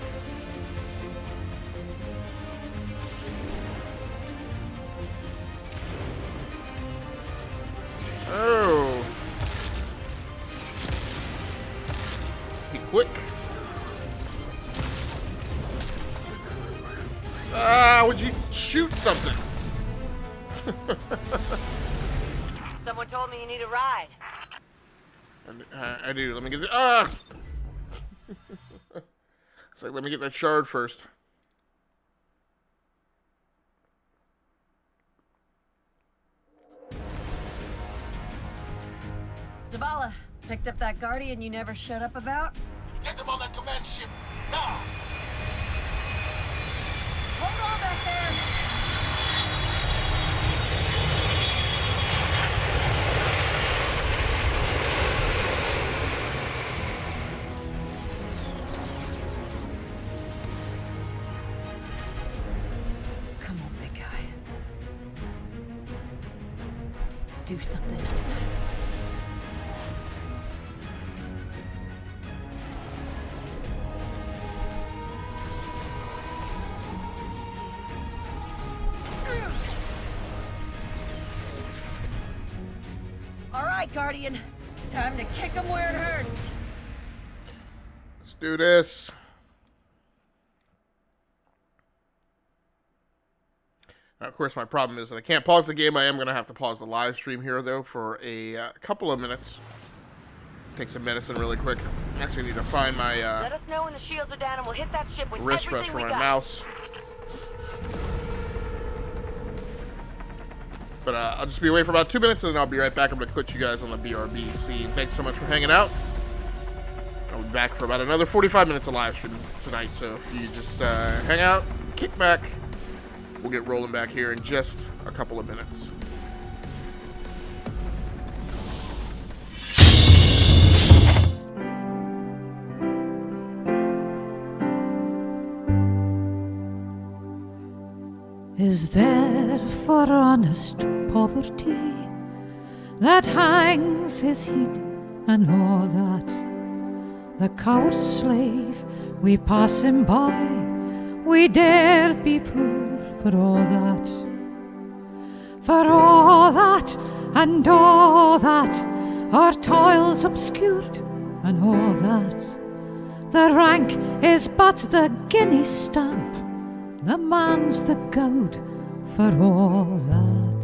Oh. Be quick. Ah, would you shoot something? Someone told me you need a ride. I do. Let me get the. Ah! It's like, let me get that shard first. Zavala, picked up that Guardian you never showed up about? Get them on that command ship now. Hold on back there! Come on, big guy. Do something. All right, Guardian. Time to kick him where it hurts. Let's do this. Now, of course, my problem is that I can't pause the game. I am going to have to pause the live stream here, though, for a couple of minutes. Take some medicine really quick. I actually need to find my Let us know when the shields are down and we'll hit that ship with wrist everything rest for we my got. mouse. But I'll just be away for about 2 minutes, and then I'll be right back. I'm going to quit you guys on the BRB scene. Thanks so much for hanging out. I'll be back for about another 45 minutes of live stream tonight. So if you just hang out, kick back, we'll get rolling back here in just a couple of minutes. Is there for honest poverty that hangs his head and all that? The coward slave, we pass him by, we dare be poor for all that. For all that and all that, our toils obscured and all that. The rank is but the guinea stamp, the man's the gowd for all that.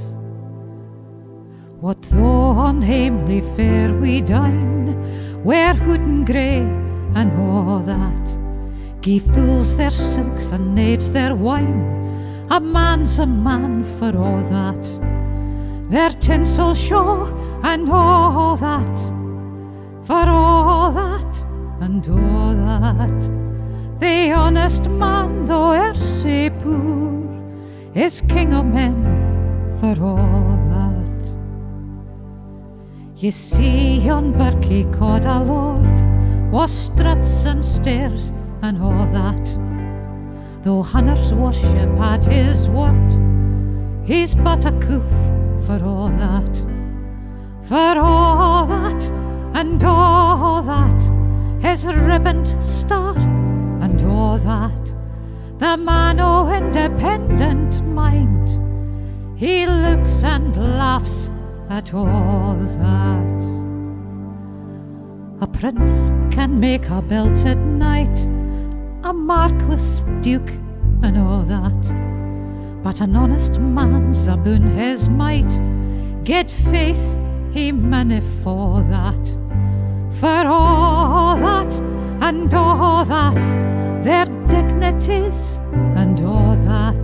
What though on hamely fare we dine, wear hood and grey and all that? Gie fools their silks and knaves their wine, a man's a man for all that. Their tinsel show and all that, for all that and all that. The honest man, though e'er sae poor, is king o' men for all that. Ye see yon birkie ca'd a lord, was struts and stairs and all that. Though hunters worship at his word, he's but a coof for all that. For all that and all that, his ribboned star and all that. The man o' independent mind, he looks and laughs at all that. A prince can make a belted knight, a marquis, duke, and all that. But an honest man's aboon his might, get faith he manna for that. for all that and all that, their dignities and all that,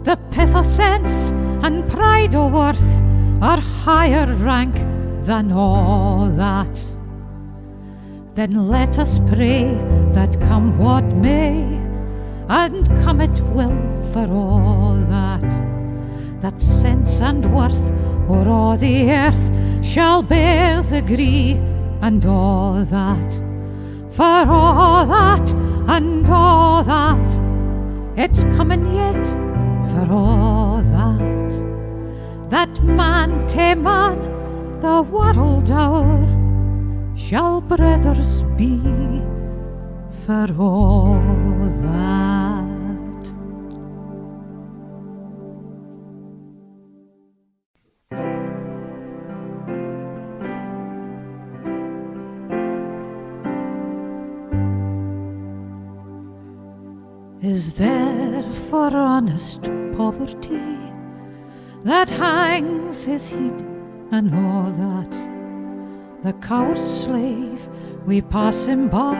the pathos sense and pride o' worth are higher rank than all that. Then let us pray that come what may, and come it will for all that sense and worth o'er all the earth shall bear the gree and all that, for all that and all that, it's coming yet for all that man to man the world o'er shall brothers be for all that. Is there for honest poverty that hangs his head and all that? The coward slave, we pass him by,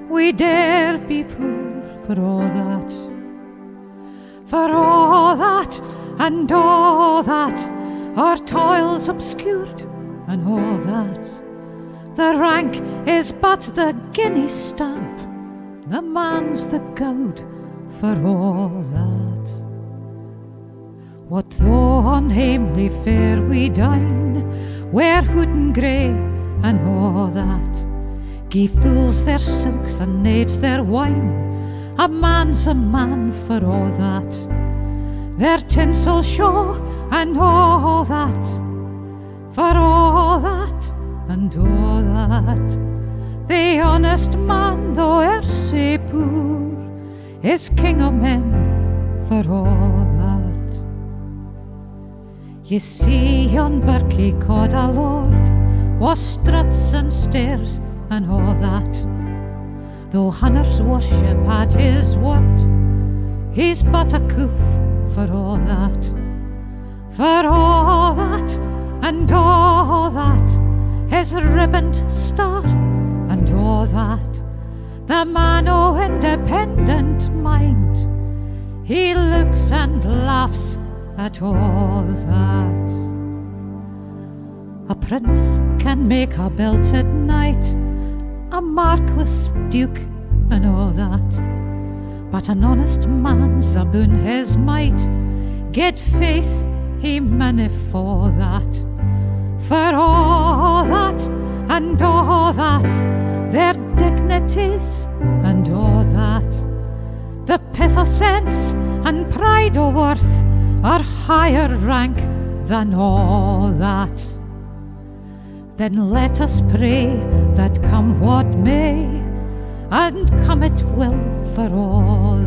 we dare be poor for all that. For all that and all that, our toils obscured and all that. The rank is but the guinea stamp, the man's the gowd for all that. What though on hamely fare we dine, wear hood and grey and all that, gie fools their silks and knaves their wine, a man's a man for all that. Their tinsel show and all that, for all that and all that, the honest man, though e'er sae poor, is king o' men for all that. Ye see yon birkie called a lord, was struts and stairs and all that. Though hunters worship at his word, he's but a coof for all that. For all that and all that, his ribboned star and all that, the man o' independent mind, he looks and laughs at all that. A prince can make a belted knight, a marquis, duke, and all that, but an honest man's aboon his might, get faith he manna for that. For all that and all that, their dignities and all that, the pathos sense and pride o' worth are higher rank than all that. Then let us pray that come what may, and come it will for all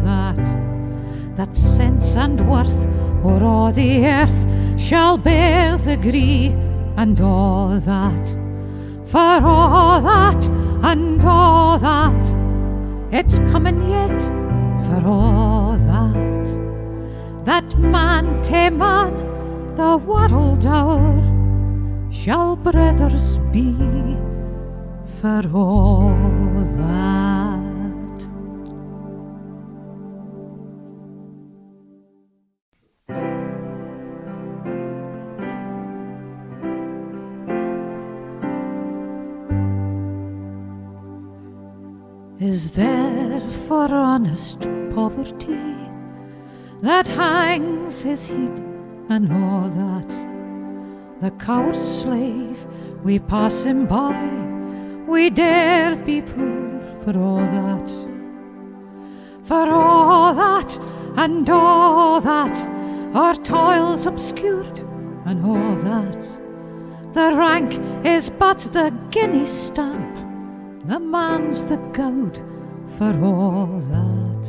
that sense and worth o'er all the earth shall bear the gree and all that. For all that and all that, it's coming yet for all that man to man the world o'er shall brothers be for all that. Is there for honest poverty that hangs his head and all that? The coward slave, we pass him by, we dare be poor for all that. For all that and all that, our toils obscured and all that, the rank is but the guinea stamp, the man's the gowd for all that.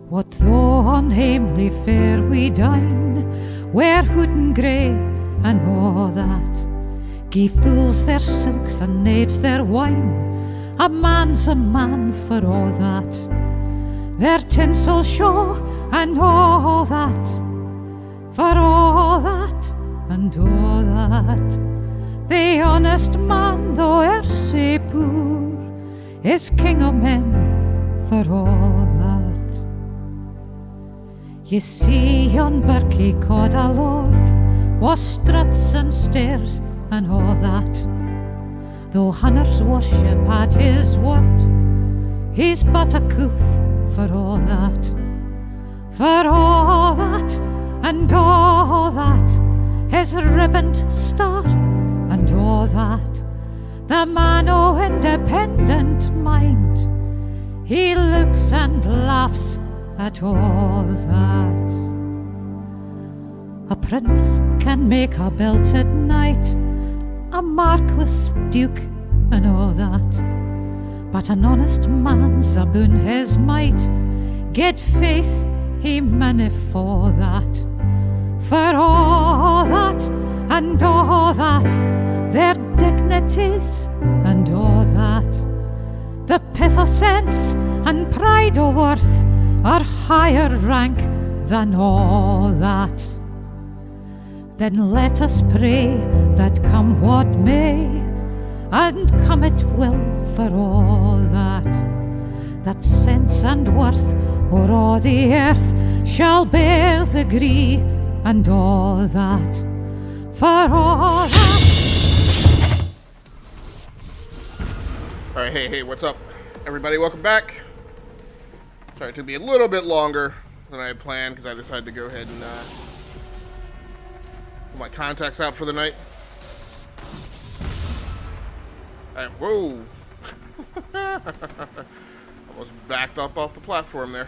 What though on hamely fare we dine, wear hood and grey and all that, gie fools their silks and knaves their wine, a man's a man for all that. Their tinsel show and all that, for all that and all that, The honest man, though e'er sae poor, is king o' men for all that. Ye see yon birkie called a lord, was struts and stairs and all that. Though hunters worship at his word, he's but a coof for all that. For all that and all that, his ribboned star and all that, the man o' independent mind, he looks and laughs at all that. A prince can make a belted knight, a marquis, duke, and all that, but an honest man's aboon his might, get faith he manna for that. For all that and all that, their dignities and all that, the pith o' sense and pride o' worth are higher rank than all that. Then let us pray that come what may, and come it will for all that sense and worth o'er all the earth shall bear the gree and all that. For all that. Alright, hey, what's up, everybody? Welcome back. Sorry, it took me a little bit longer than I had planned because I decided to go ahead and put my contacts out for the night. Alright, whoa. Almost backed up off the platform there.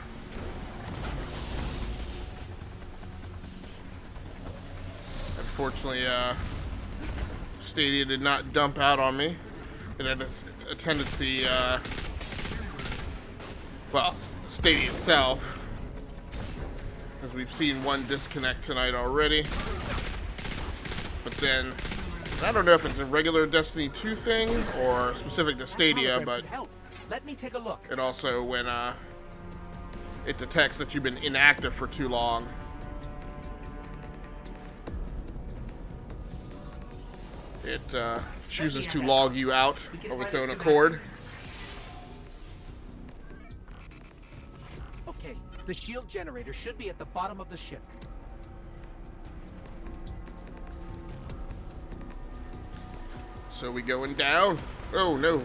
Unfortunately, Stadia did not dump out on me. It had a tendency, well, Stadia itself, as we've seen one disconnect tonight already. But then, I don't know if it's a regular Destiny 2 thing or specific to Stadia, but let me take a look. It also, when it detects that you've been inactive for too long, it chooses to log you out of its own accord. Okay, the shield generator should be at the bottom of the ship. So we going down? Oh no.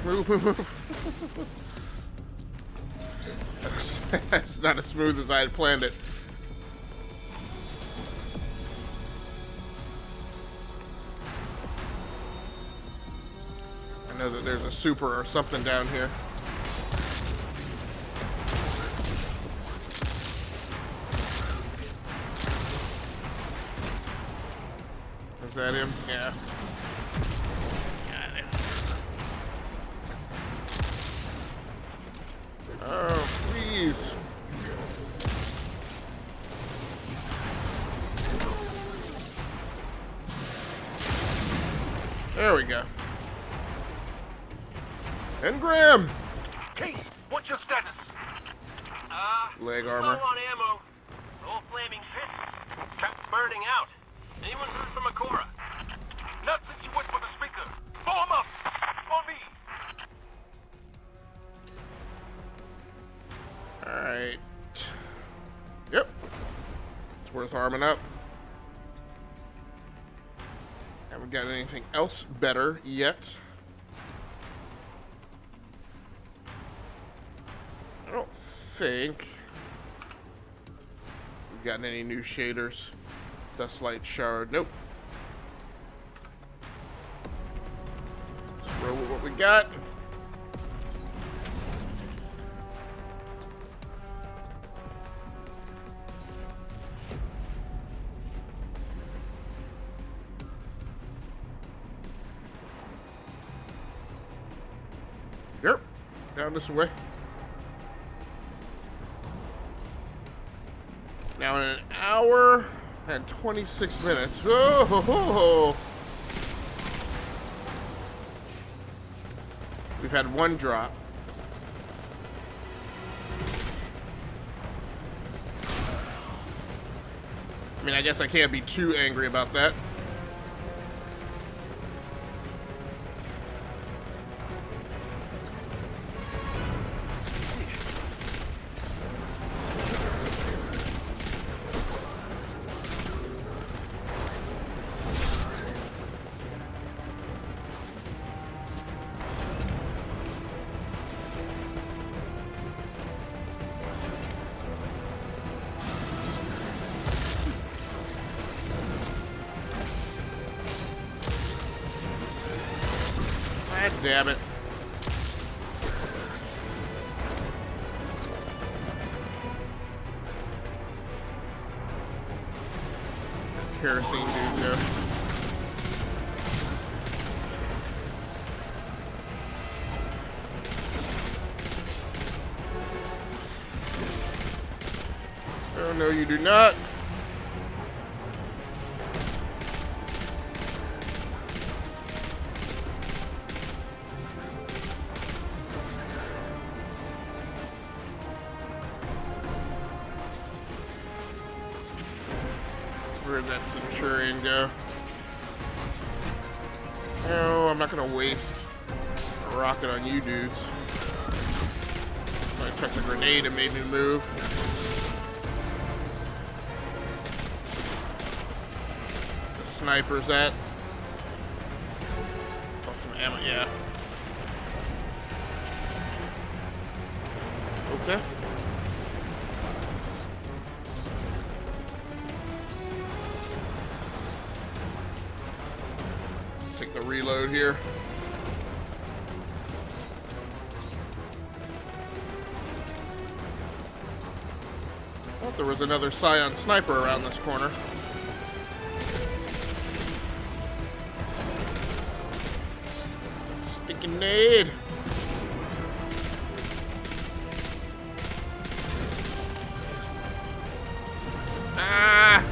Move. It's not as smooth as I had planned it. I know that there's a super or something down here. Is that him? Yeah. Got him. Oh, please. There we go. Engram! Kate, what's your status? Leg armor. Low on ammo. Old flaming fist. Kept burning out. Anyone heard from Akora? Not since you went for the speaker. Blow him up! On me! Alright. Yep. It's worth arming up. Haven't got anything else better yet. I don't think we've gotten any new shaders. Dustlight shard. Nope. Let's roll with what we got. Yep. Down this way. Now in an hour, And 26 minutes. Oh, ho, ho, ho. We've had one drop. I mean, I guess I can't be too angry about that. God damn it. Kerosene dude, yeah. Oh no, you do not. Where'd that Centurion go? No, I'm not gonna waste a rocket on you dudes. I chucked a grenade and made me move. The sniper's at. Want some ammo? Yeah. Okay. Take the reload here. Thought there was another Scion sniper around this corner. Stinking nade. Ah!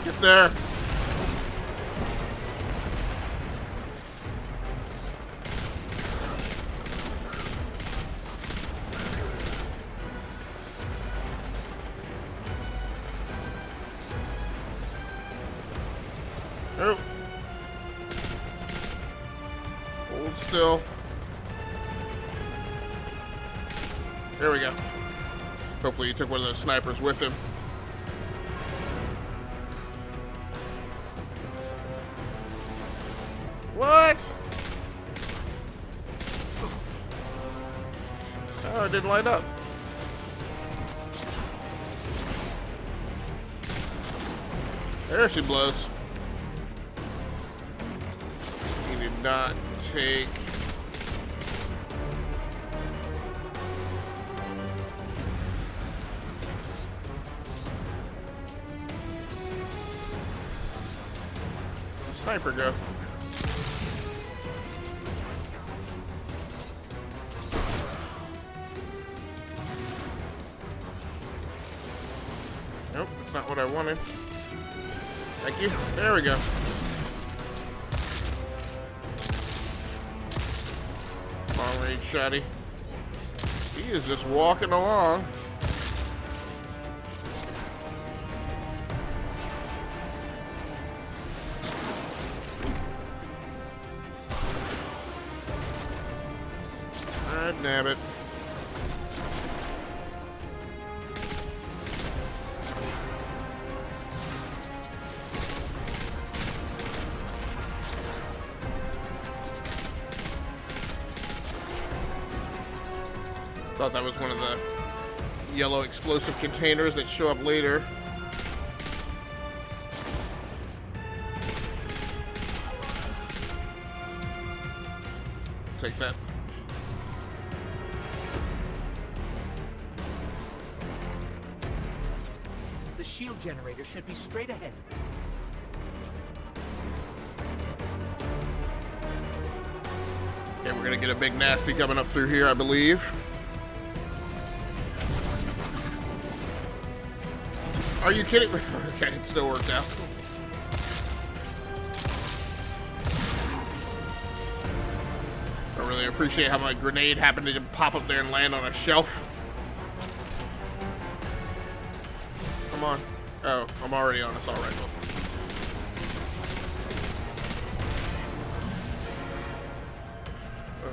Get there. Oh. Hold still. There we go. Hopefully he took one of those snipers with him. What? Oh, it didn't light up. There she blows. He did not take... Sniper go. Nope, that's not what I wanted. Thank you. There we go. Long range shotty. He is just walking along. Ah, damn it. Thought that was one of the yellow explosive containers that show up later. Take that. The shield generator should be straight ahead. Okay, we're gonna get a big nasty coming up through here, I believe. Are you kidding me? Okay, it still worked out. I really appreciate how my grenade happened to just pop up there and land on a shelf. Come on. Oh, I'm already on this, alright.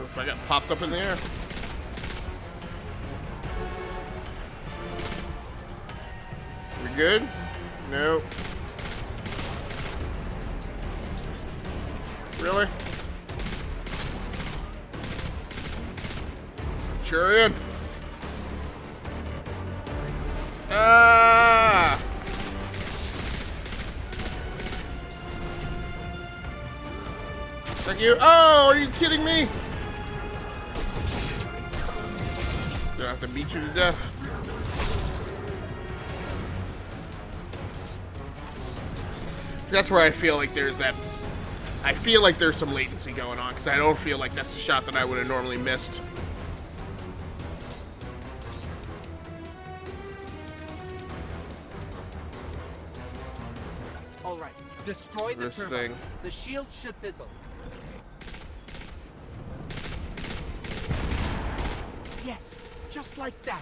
If I got popped up in the air. We good? Nope. Really? Centurion. Ah! Thank you. Oh, are you kidding me? Do I have to beat you to death? That's where I feel like there's that. I feel like there's some latency going on because I don't feel like that's a shot that I would have normally missed. All right, destroy the This turbines. thing. The shield should fizzle. Yes, just like that.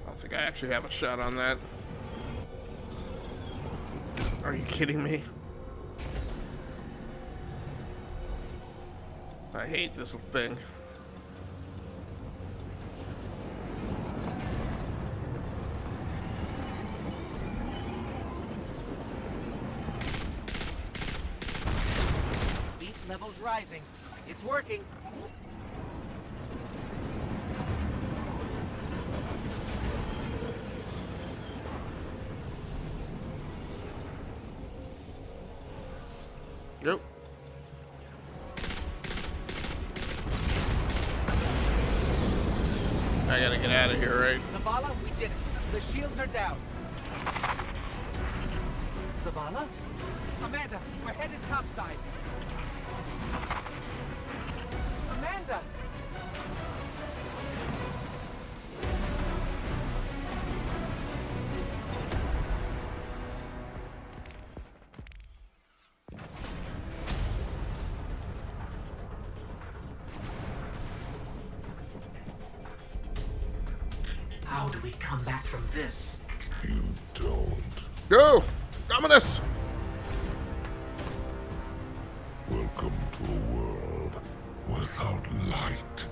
I don't think I actually have a shot on that. Are you kidding me? I hate this thing. Heat levels rising. It's working. Yep. I gotta get out of here, right? Zavala, we did it. The shields are down. Zavala? Amanda, we're headed topside. Amanda! How do we come back from this? You don't. Go! Dominus! Welcome to a world without light.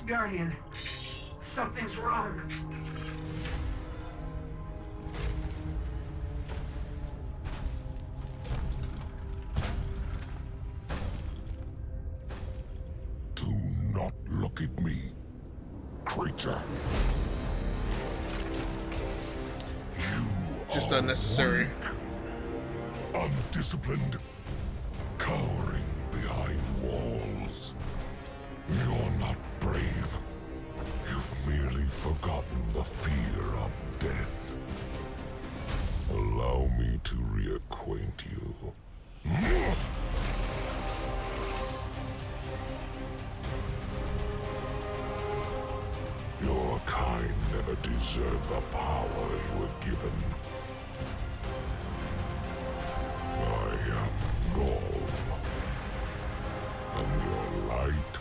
Guardian, something's wrong. Do not look at me, creature. You Just are unnecessary. weak, undisciplined, cowering behind walls. You're not brave. You've merely forgotten the fear of death. Allow me to reacquaint you. Your kind never deserved the power you were given. I am Gaul, and your light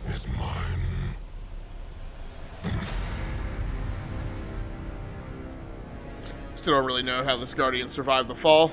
is mine. Still don't really know how this Guardian survived the fall.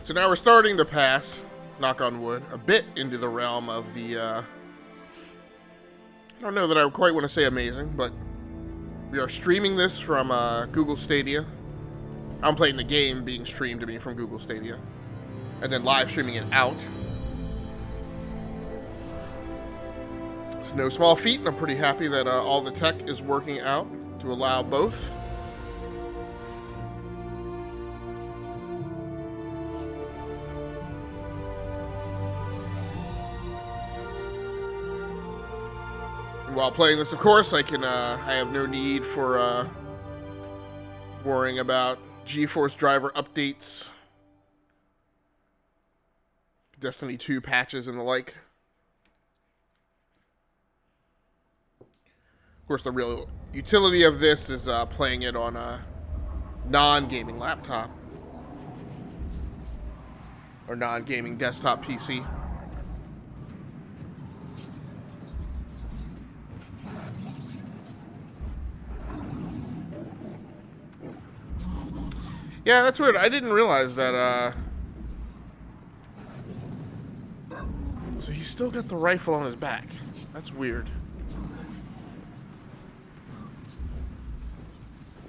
So now we're starting to pass, knock on wood, a bit into the realm of the, I don't know that I quite want to say amazing, but we are streaming this from Google Stadia. I'm playing the game being streamed to me from Google Stadia, and then live streaming it out. It's no small feat, and I'm pretty happy that all the tech is working out to allow both. While playing this, of course, I have no need for worrying about GeForce driver updates, Destiny 2 patches, and the like. Of course, the real utility of this is playing it on a non-gaming laptop or non-gaming desktop PC. Yeah, that's weird. I didn't realize that, so he's still got the rifle on his back. That's weird.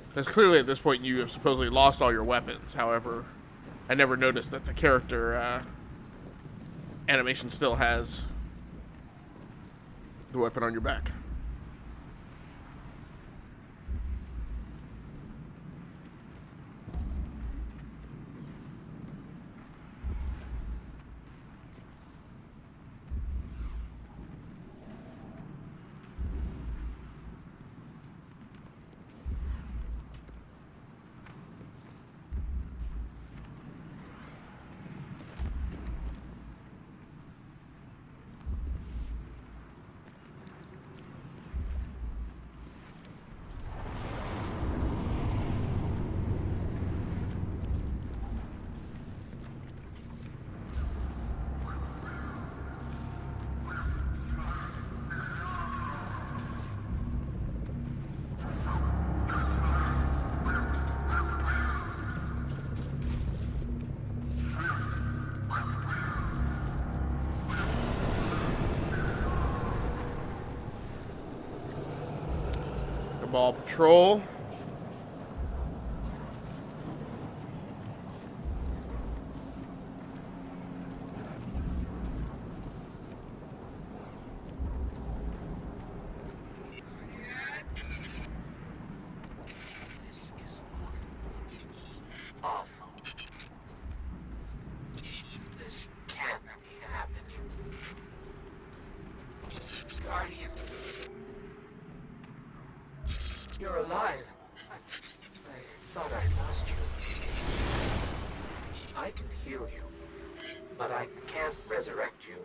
Because clearly at this point you have supposedly lost all your weapons. However, I never noticed that the character animation still has the weapon on your back. Ball patrol. This can't be happening. Guardian. You're alive. I thought I lost you. I can heal you, but I can't resurrect you.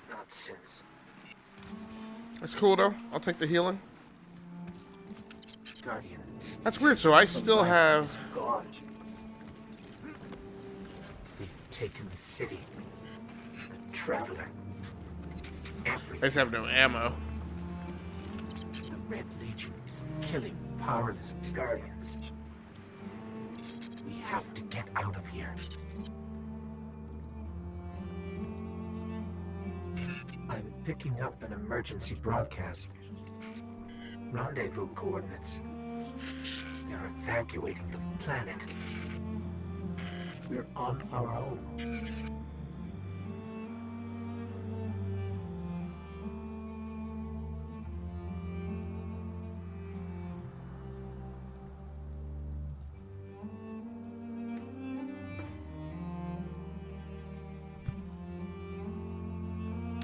Not since. That's cool though. I'll take the healing. Guardian. That's weird. So I still have. Gone. They've taken the city. The Traveler. Everything. I just have no ammo. The Red Legion is killing powerless Guardians. We have to get out of here. I'm picking up an emergency broadcast. Rendezvous coordinates. They're evacuating the planet. We're on our own.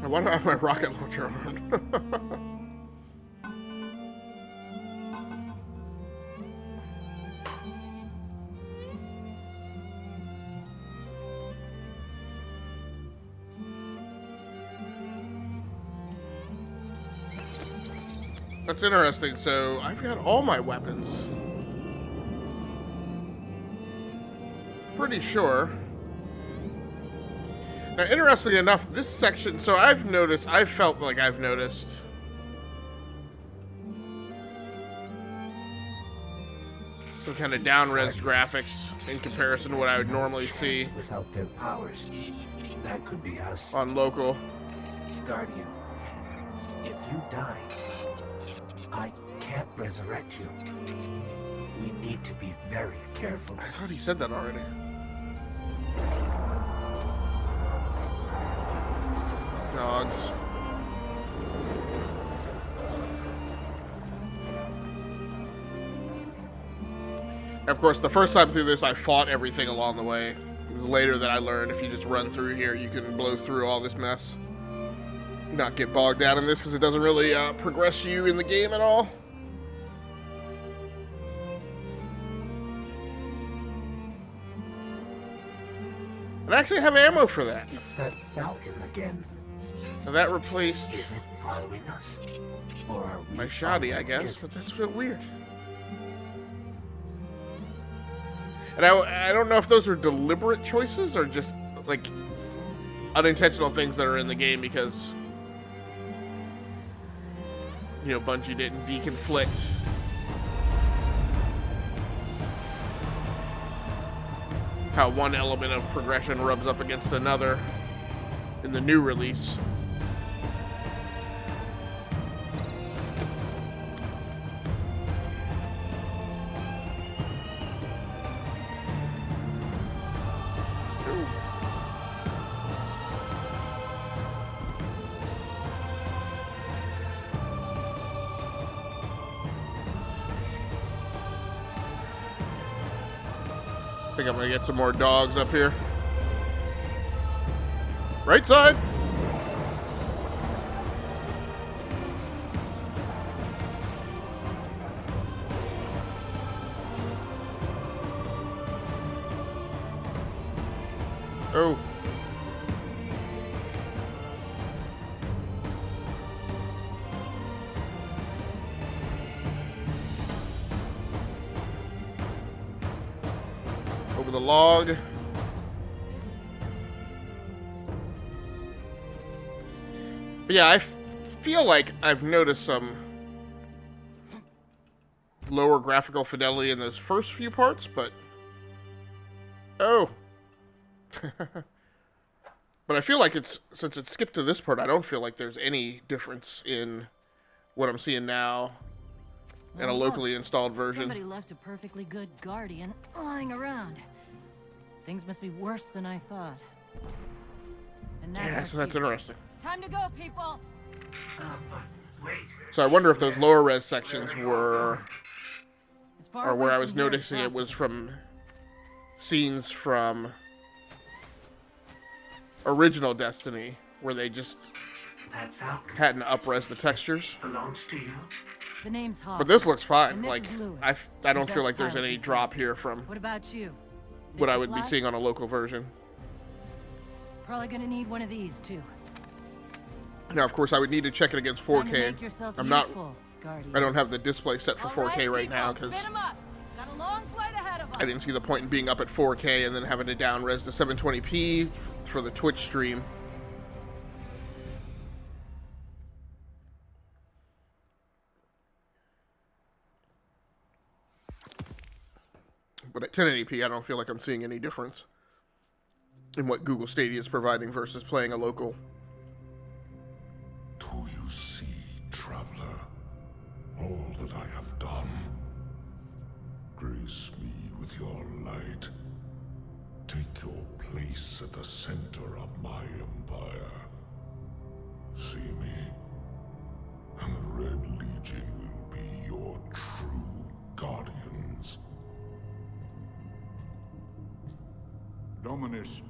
Why do I have my rocket launcher on? That's interesting. So I've got all my weapons. Pretty sure. Now, interestingly enough, this section, so I've felt like I've noticed some kind of down-res graphics in comparison to what I would normally see without their powers. That could be us. on local. Guardian, if you die, I can't resurrect you. We need to be very careful. I thought he said that already. Dogs. Of course, the first time through this, I fought everything along the way. It was later that I learned if you just run through here, you can blow through all this mess. Not get bogged down in this because it doesn't really progress you in the game at all. And I actually have ammo for that. It's that Falcon again. And that replaced Is it following us? Or are we my shoddy, I following guess, it? but that's real weird. And I don't know if those are deliberate choices or just, like, unintentional things that are in the game because, you know, Bungie didn't deconflict how one element of progression rubs up against another in the new release. I think I'm gonna get some more dogs up here. Right side. Oh. Over the log. But yeah, I feel like I've noticed some lower graphical fidelity in those first few parts, but... Oh. But I feel like since it's skipped to this part, I don't feel like there's any difference in what I'm seeing now in a locally installed version. Somebody left a perfectly good Guardian lying around. Things must be worse than I thought. And Yeah, so that's interesting. Time to go, people. So I wonder if those lower res sections were, or where I was noticing it was from scenes from original Destiny, where they just hadn't up-res the textures. The name's Hawk. But this looks fine. And this Like, is Lewis, I don't the feel best like there's pilot any we've drop got. here from What about you? what Fit I to would be fly? seeing on a local version. Probably gonna need one of these too. Now, of course, I would need to check it against Time to 4K. make yourself I'm not. useful, Guardian. I don't have the display set for All 4K right people, now spin because 'em up. Got a long flight ahead of us. I didn't see the point in being up at 4K and then having to down res to 720p for the Twitch stream. But at 1080p, I don't feel like I'm seeing any difference in what Google Stadia is providing versus playing a local. Do you see, traveler, all that I have done? Grace me with your light. Take your place at the center of my empire. See me, and the Red Legion will be your true guardians. Dominus,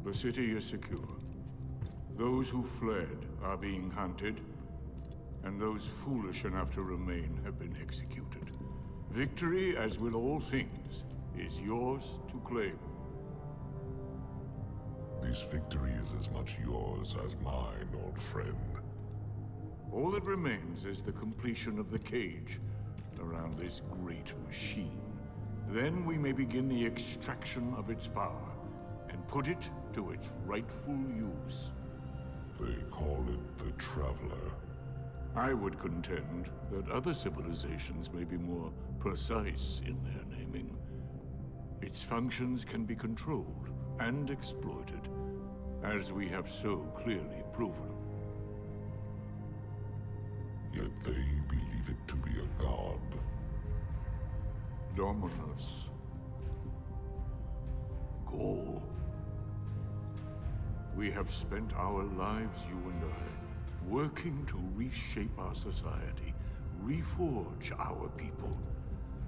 the city is secure. Those who fled are being hunted, and those foolish enough to remain have been executed. Victory, as with all things, is yours to claim. This victory is as much yours as mine, old friend. All that remains is the completion of the cage around this great machine. Then we may begin the extraction of its power and put it to its rightful use. They call it the Traveler. I would contend that other civilizations may be more precise in their naming. Its functions can be controlled and exploited, as we have so clearly proven. Yet they believe it to be a god. Dominus. Gaul. We have spent our lives, you and I, working to reshape our society, reforge our people,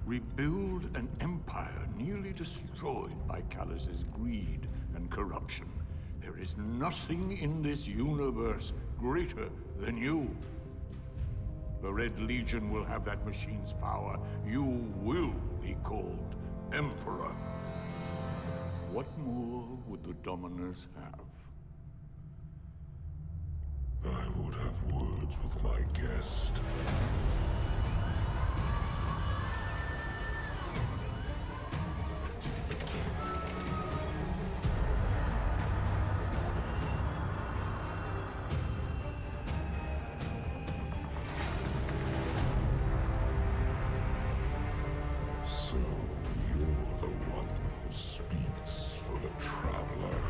rebuild an empire nearly destroyed by Callus's greed and corruption. There is nothing in this universe greater than you. The Red Legion will have that machine's power. You will be called Emperor. What more would the Dominus have? I would have words with my guest. So you're the one who speaks for the Traveler.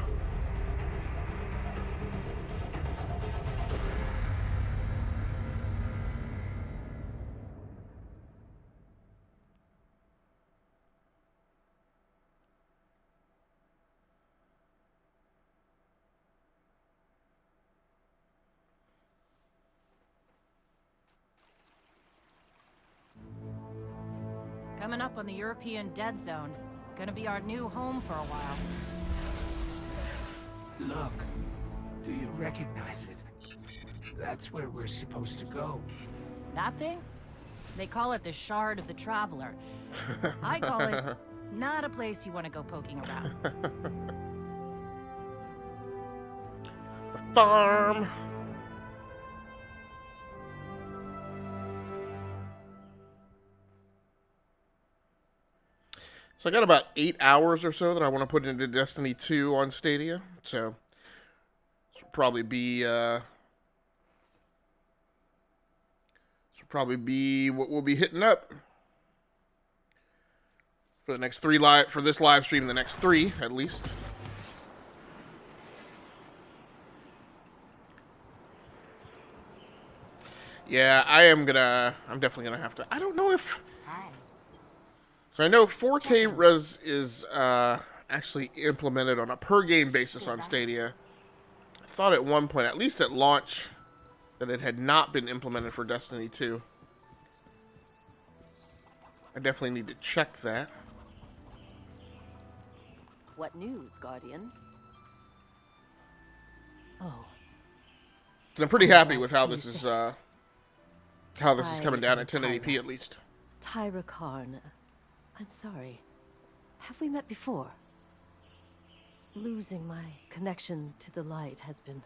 Coming up on the European Dead Zone. Gonna be our new home for a while. Look, do you recognize it? That's where we're supposed to go. That thing? They call it the Shard of the Traveler. I call it not a place you want to go poking around. The farm. So I got about 8 hours or so that I want to put into Destiny 2 on Stadia. So this will probably be what we'll be hitting up for the next for this live stream, the next 3 at least. Yeah, I'm definitely gonna have to. I don't know if. So I know 4K res is actually implemented on a per-game basis on Stadia. I thought at one point, at least at launch, that it had not been implemented for Destiny 2. I definitely need to check that. What news, Guardian? Oh. 'Cause I'm pretty happy with how this is coming down at 1080p at least. Tyra Karn. I'm sorry. Have we met before? Losing my connection to the light has been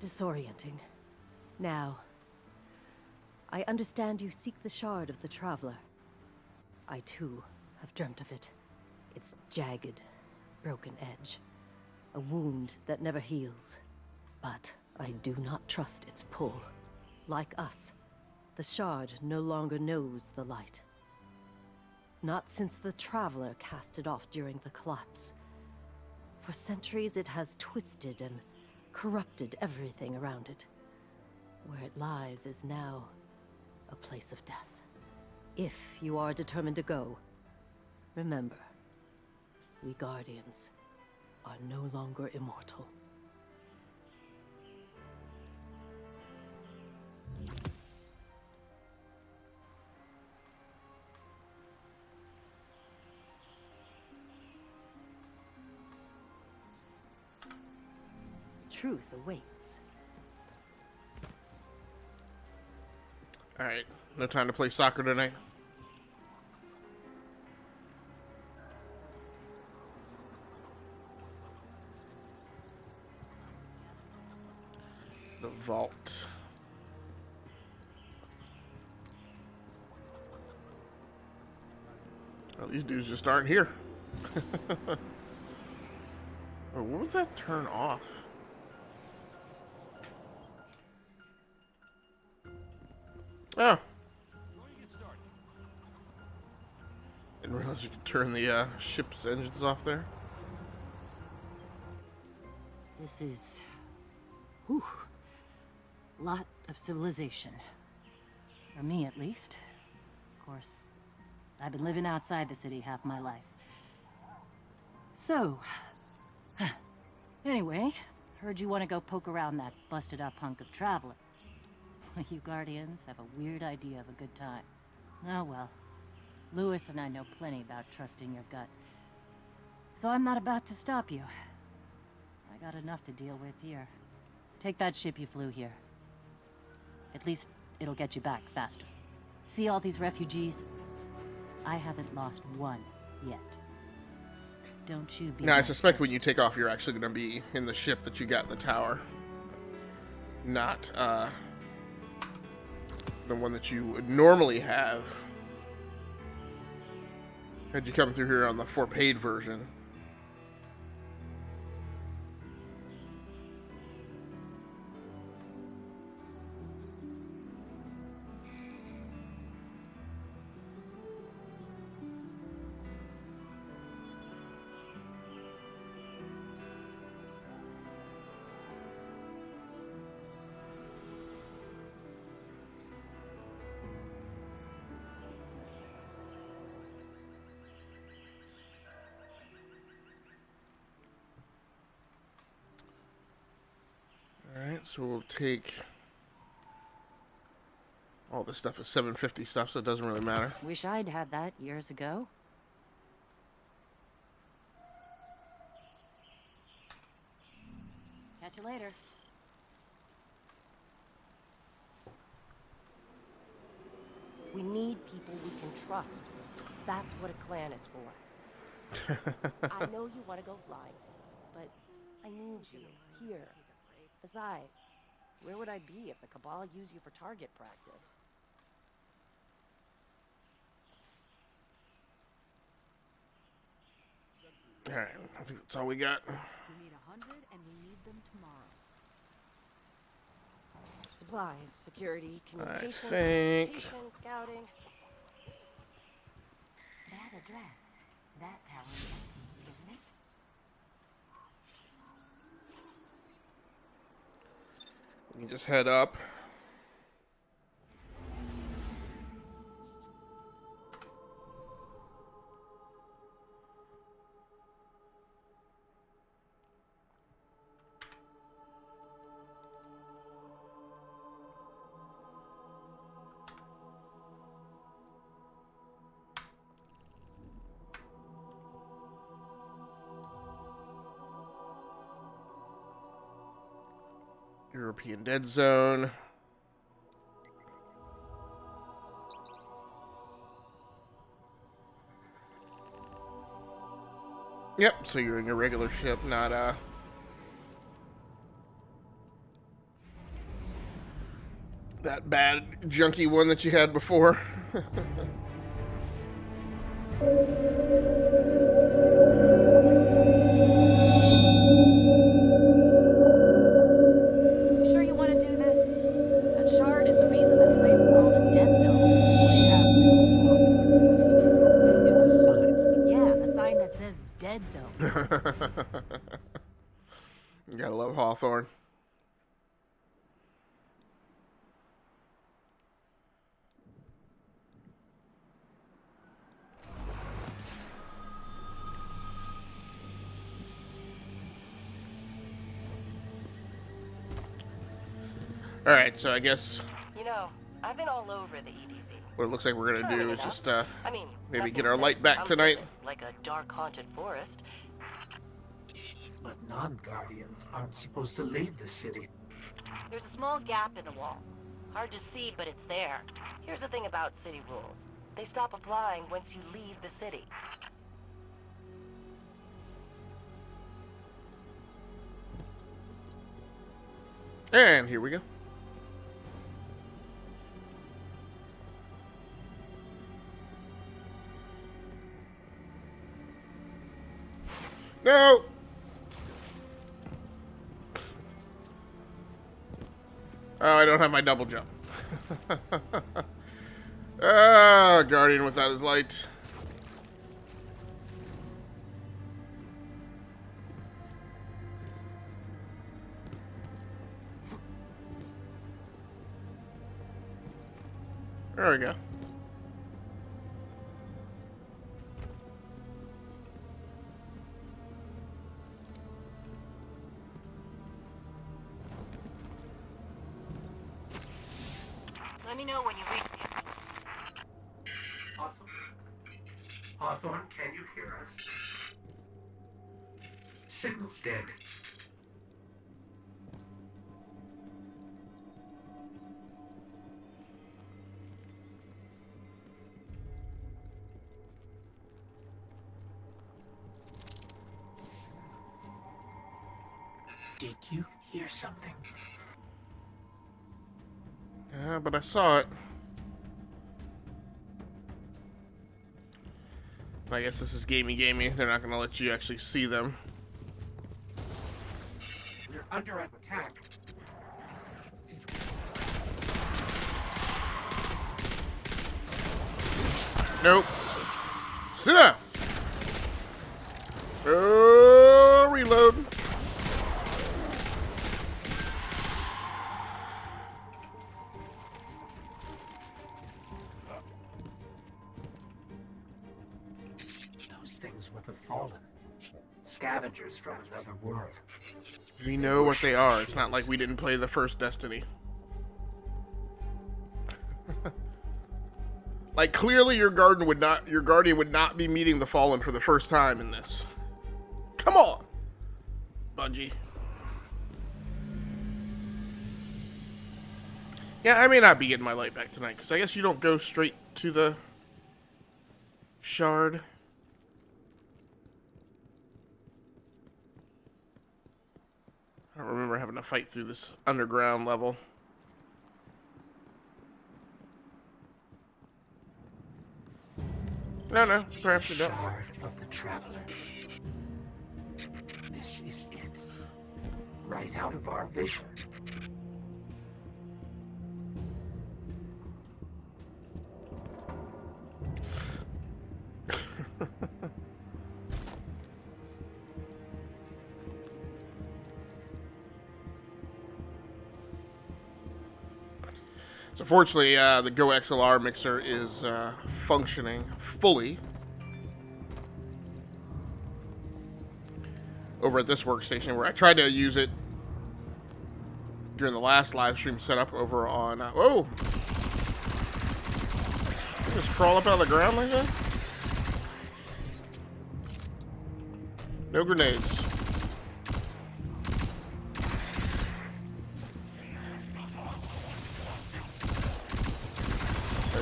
disorienting. Now, I understand you seek the Shard of the Traveler. I too have dreamt of it. Its jagged, broken edge. A wound that never heals. But I do not trust its pull. Like us, the Shard no longer knows the light. Not since the Traveler cast it off during the collapse. For centuries it has twisted and corrupted everything around it. Where it lies is now a place of death. If you are determined to go, remember, we Guardians are no longer immortal. Truth awaits. Alright, no time to play soccer tonight. The vault. Well, these dudes just aren't here. Oh, what was that turn off? Oh. Didn't realize you could turn the ship's engines off there. This is... whew. Lot of civilization. For me, at least. Of course, I've been living outside the city half my life. So... anyway, heard you want to go poke around that busted-up hunk of Traveler. You Guardians have a weird idea of a good time. Oh well. Lewis and I know plenty about trusting your gut. So I'm not about to stop you. I got enough to deal with here. Take that ship you flew here. At least it'll get you back faster. See all these refugees? I haven't lost one yet. Don't you be... Now, I suspect when you take off, you're actually going to be in the ship that you got in the tower. Not, the one that you would normally have had you come through here on the for-paid version. Alright, so we'll take... all this stuff is 750 stuff, so it doesn't really matter. Wish I'd had that years ago. Catch you later. We need people we can trust. That's what a clan is for. I know you want to go flying, but I need you here. Besides, where would I be if the Cabal used you for target practice? Alright, I think that's all we got. We need 100 and we need them tomorrow. Supplies, security, communication, think- scouting. That address. That tower is empty, isn't it? We can just head up. European Dead Zone. Yep, so you're in your regular ship, not that bad junky one that you had before. Sure you want to do this? That shard is the reason this place is called a dead zone. We have to. It's a sign. Yeah, a sign that says dead zone. You gotta love Hawthorne. Alright, so I guess You know, I've been all over the EDZ. what it looks like we're gonna Charming do is enough. just I mean, maybe nothing get our says light back tonight. unpleasant, like a dark haunted forest. But non-Guardians aren't supposed to leave the city. There's a small gap in the wall. Hard to see, but it's there. Here's the thing about city rules. They stop applying once you leave the city. And here we go. No! Oh, I don't have my double jump. Ah, Guardian without his light. There we go. Let me know when you reach. Hawthorne, can you hear us? Signal's dead. Did you hear something? Yeah, but I saw it. I guess this is gamey. They're not gonna let you actually see them. We're under attack. Nope. Sit down. Oh, reload. Things with the fallen. Scavengers from another world. We know what they are. It's not like we didn't play the first Destiny. Like, clearly your guardian would not be meeting the fallen for the first time in this. Come on, Bungie. Yeah, I may not be getting my light back tonight, because I guess you don't go straight to the shard. I don't remember having to fight through this underground level. No, perhaps you don't. Shard of the Traveler. This is it. Right out of our vision. So fortunately, the Go XLR mixer is functioning fully over at this workstation, where I tried to use it during the last live stream setup over on... whoa! You just crawl up out of the ground like that? No grenades.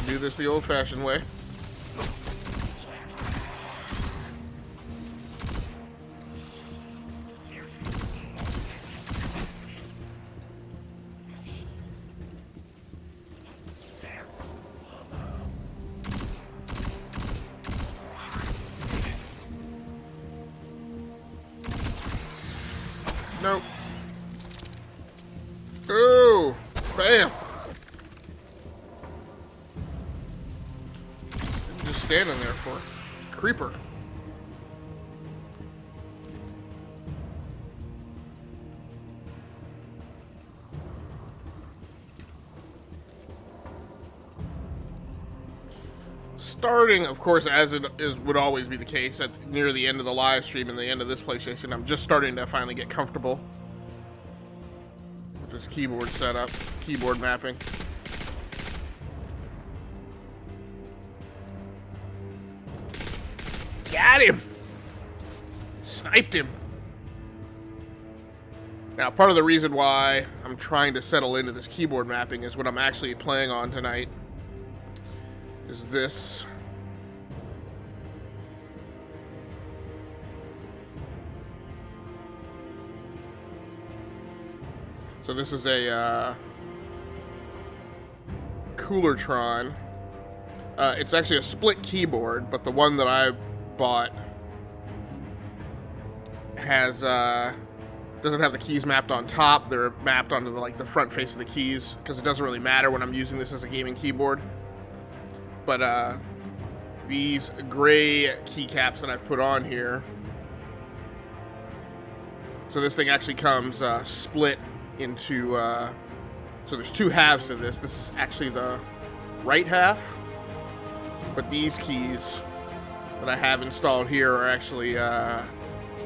Do this the old-fashioned way. Nope. Oh, bam. Just standing there for creeper. Starting, of course, as it would always be the case at near the end of the live stream and the end of this PlayStation, I'm just starting to finally get comfortable with this keyboard setup, keyboard mapping. Got him! Sniped him. Now, part of the reason why I'm trying to settle into this keyboard mapping is what I'm actually playing on tonight. Is this. So this is a Coolertron. It's actually a split keyboard, but the one that I bought has doesn't have the keys mapped on top. They're mapped onto the front face of the keys, because it doesn't really matter when I'm using this as a gaming keyboard. But these gray keycaps that I've put on here, so this thing actually comes split into, so there's two halves to this. This is actually the right half, but these keys that I have installed here are actually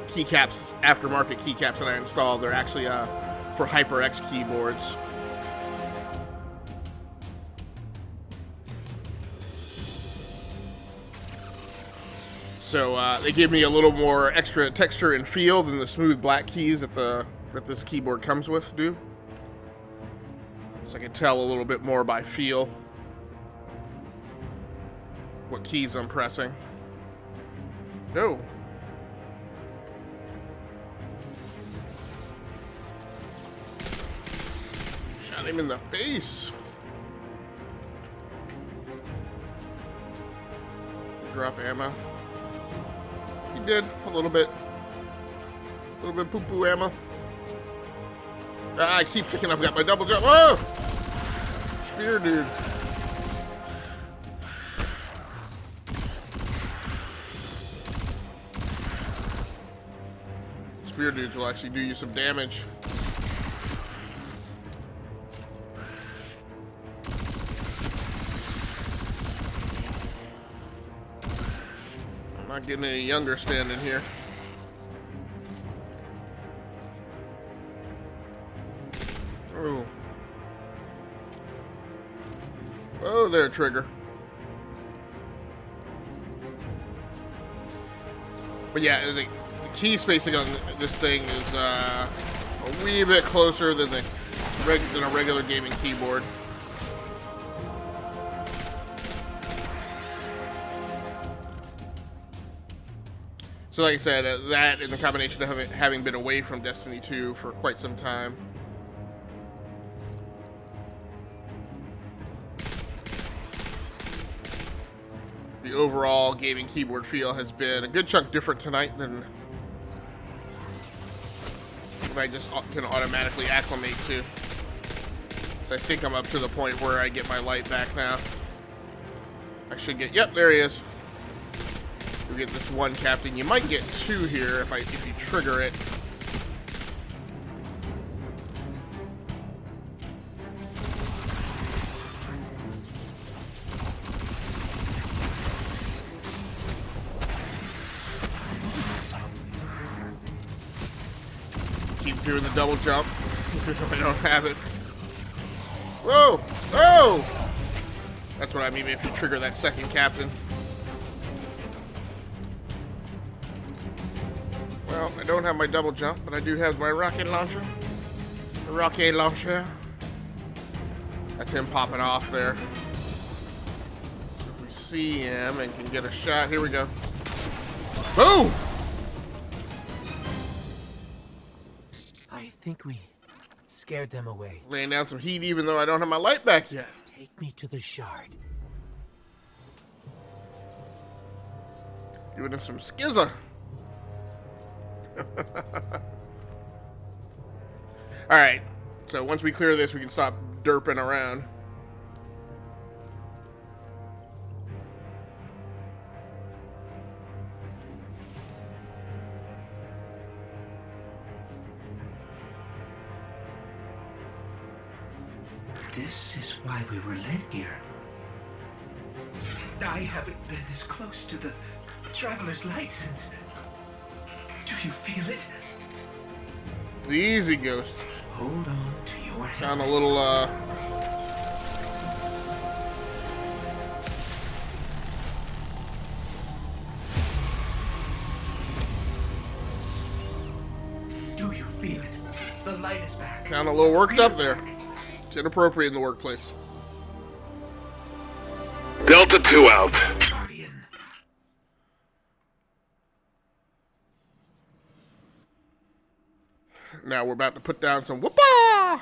keycaps, aftermarket keycaps that I installed. They're actually for HyperX keyboards. So they give me a little more extra texture and feel than the smooth black keys that this keyboard comes with do. So I can tell a little bit more by feel what keys I'm pressing. No. Shot him in the face. Drop ammo. He did a little bit. A little bit poo-poo ammo. I keep thinking I've got my double jump. Whoa! Spear dude. Spear dudes will actually do you some damage. I'm not getting any younger standing here. Oh. Oh, there, trigger. But yeah, the key spacing on this thing is a wee bit closer than a regular gaming keyboard. So like I said, that and the combination of having been away from Destiny 2 for quite some time. The overall gaming keyboard feel has been a good chunk different tonight than I just can automatically acclimate to. So I think I'm up to the point where I get my light back now. I should get, yep, there he is. You get this one captain. You might get two here if you trigger it. Keep doing the double jump. I don't have it. Whoa! Oh! That's what I mean if you trigger that second captain. Well, I don't have my double jump, but I do have my rocket launcher. The rocket launcher. That's him popping off there. So if we see him and can get a shot, here we go. Boom! I think we scared them away. Laying down some heat even though I don't have my light back yet. Take me to the shard. Giving him some skizza. Alright, so once we clear this, we can stop derping around. This is why we were led here. I haven't been this close to the Traveler's Light since... Do you feel it? Easy, Ghost. Hold on to your Sound a little, Do you feel it? The light is back. Sound a little worked up there. It's inappropriate in the workplace. Delta 2 out. Now we're about to put down some whoopah!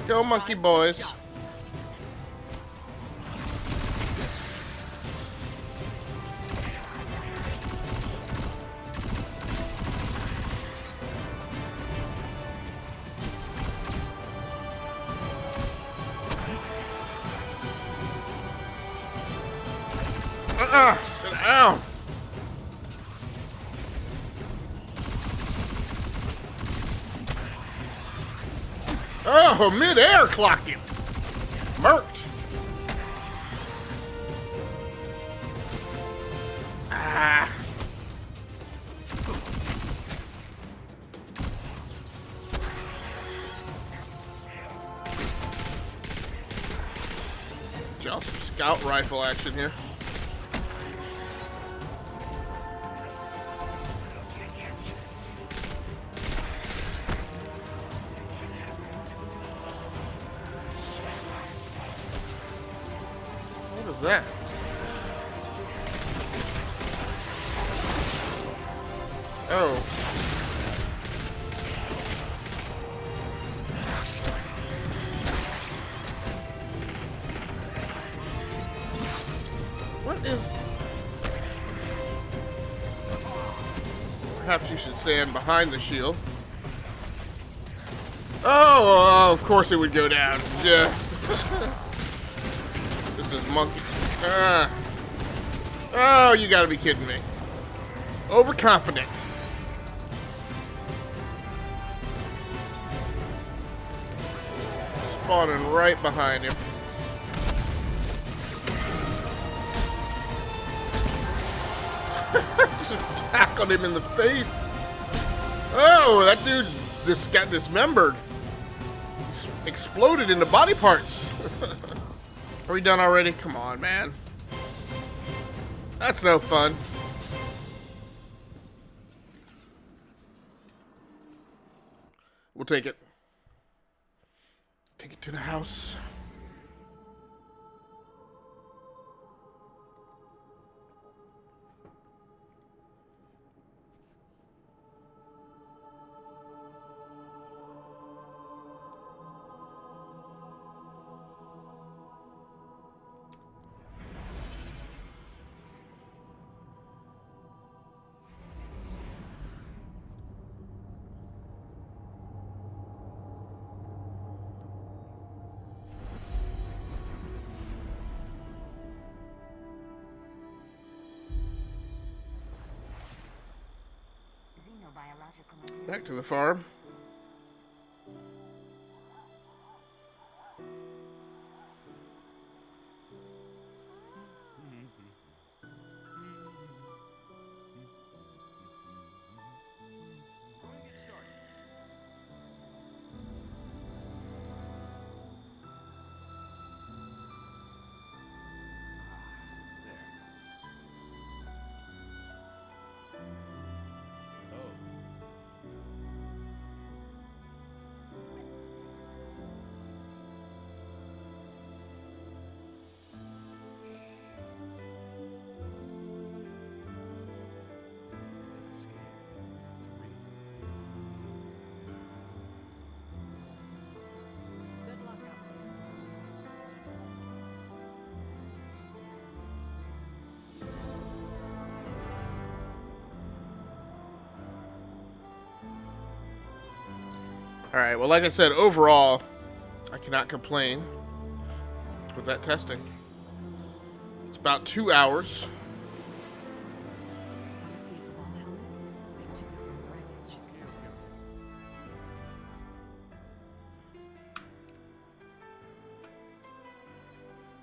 Go, monkey boys. Sit down. Oh, mid-air clocked him. Murked. Ah. Just some scout rifle action here. What is that? Oh. What is... Perhaps you should stand behind the shield. Oh, of course it would go down. Yes. This is monkey. Oh, you gotta be kidding me. Overconfident. Spawning right behind him. Just tackled him in the face. Oh, that dude just got dismembered. Exploded into body parts. Are we done already? Come on, man. That's no fun. We'll take it. Take it to the house. Back to the farm. Alright, well, like I said, overall, I cannot complain with that testing. It's about 2 hours.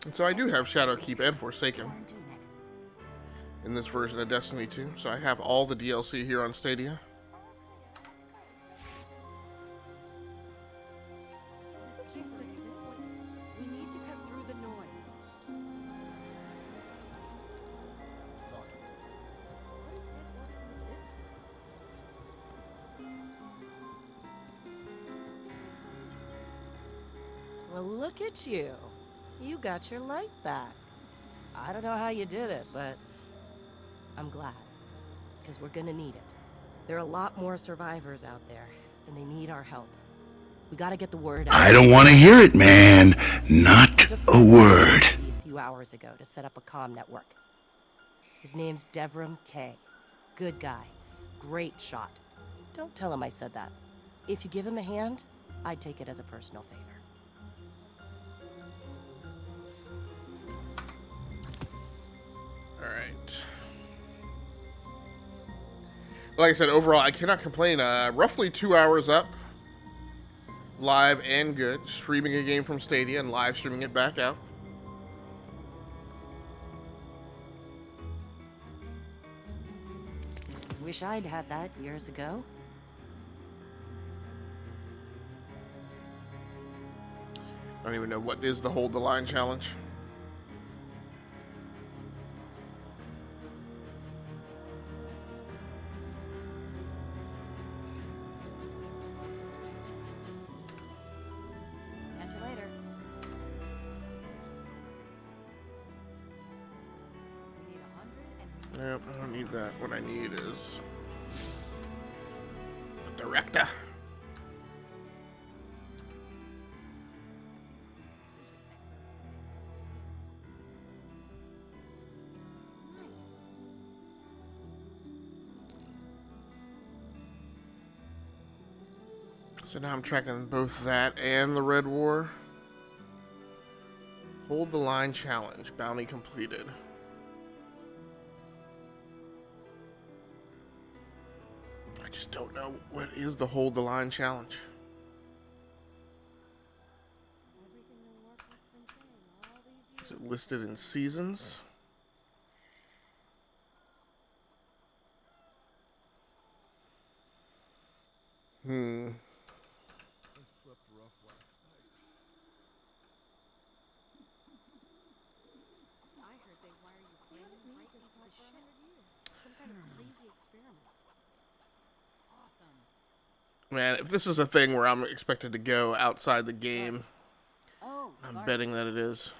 And so I do have Shadowkeep and Forsaken in this version of Destiny 2. So I have all the DLC here on Stadia. Well, look at you. You got your light back. I don't know how you did it, but I'm glad. Because we're gonna need it. There are a lot more survivors out there, and they need our help. We gotta get the word out. I don't want to hear it, man. Not a word. A few hours ago to set up a comm network. His name's Devram K. Good guy. Great shot. Don't tell him I said that. If you give him a hand, I'd take it as a personal favor. All right. Like I said, overall, I cannot complain. Roughly 2 hours up. Live and good. Streaming a game from Stadia and live streaming it back out. Wish I'd had that years ago. I don't even know what is the Hold the Line challenge. Catch you later. We need 100 and Yep, I don't need that. What I need is the director. So now I'm tracking both that and the Red War. Hold the Line challenge. Bounty completed. I just don't know what is the Hold the Line challenge. Is it listed in seasons? Man, if this is a thing where I'm expected to go outside the game, I'm betting that it is.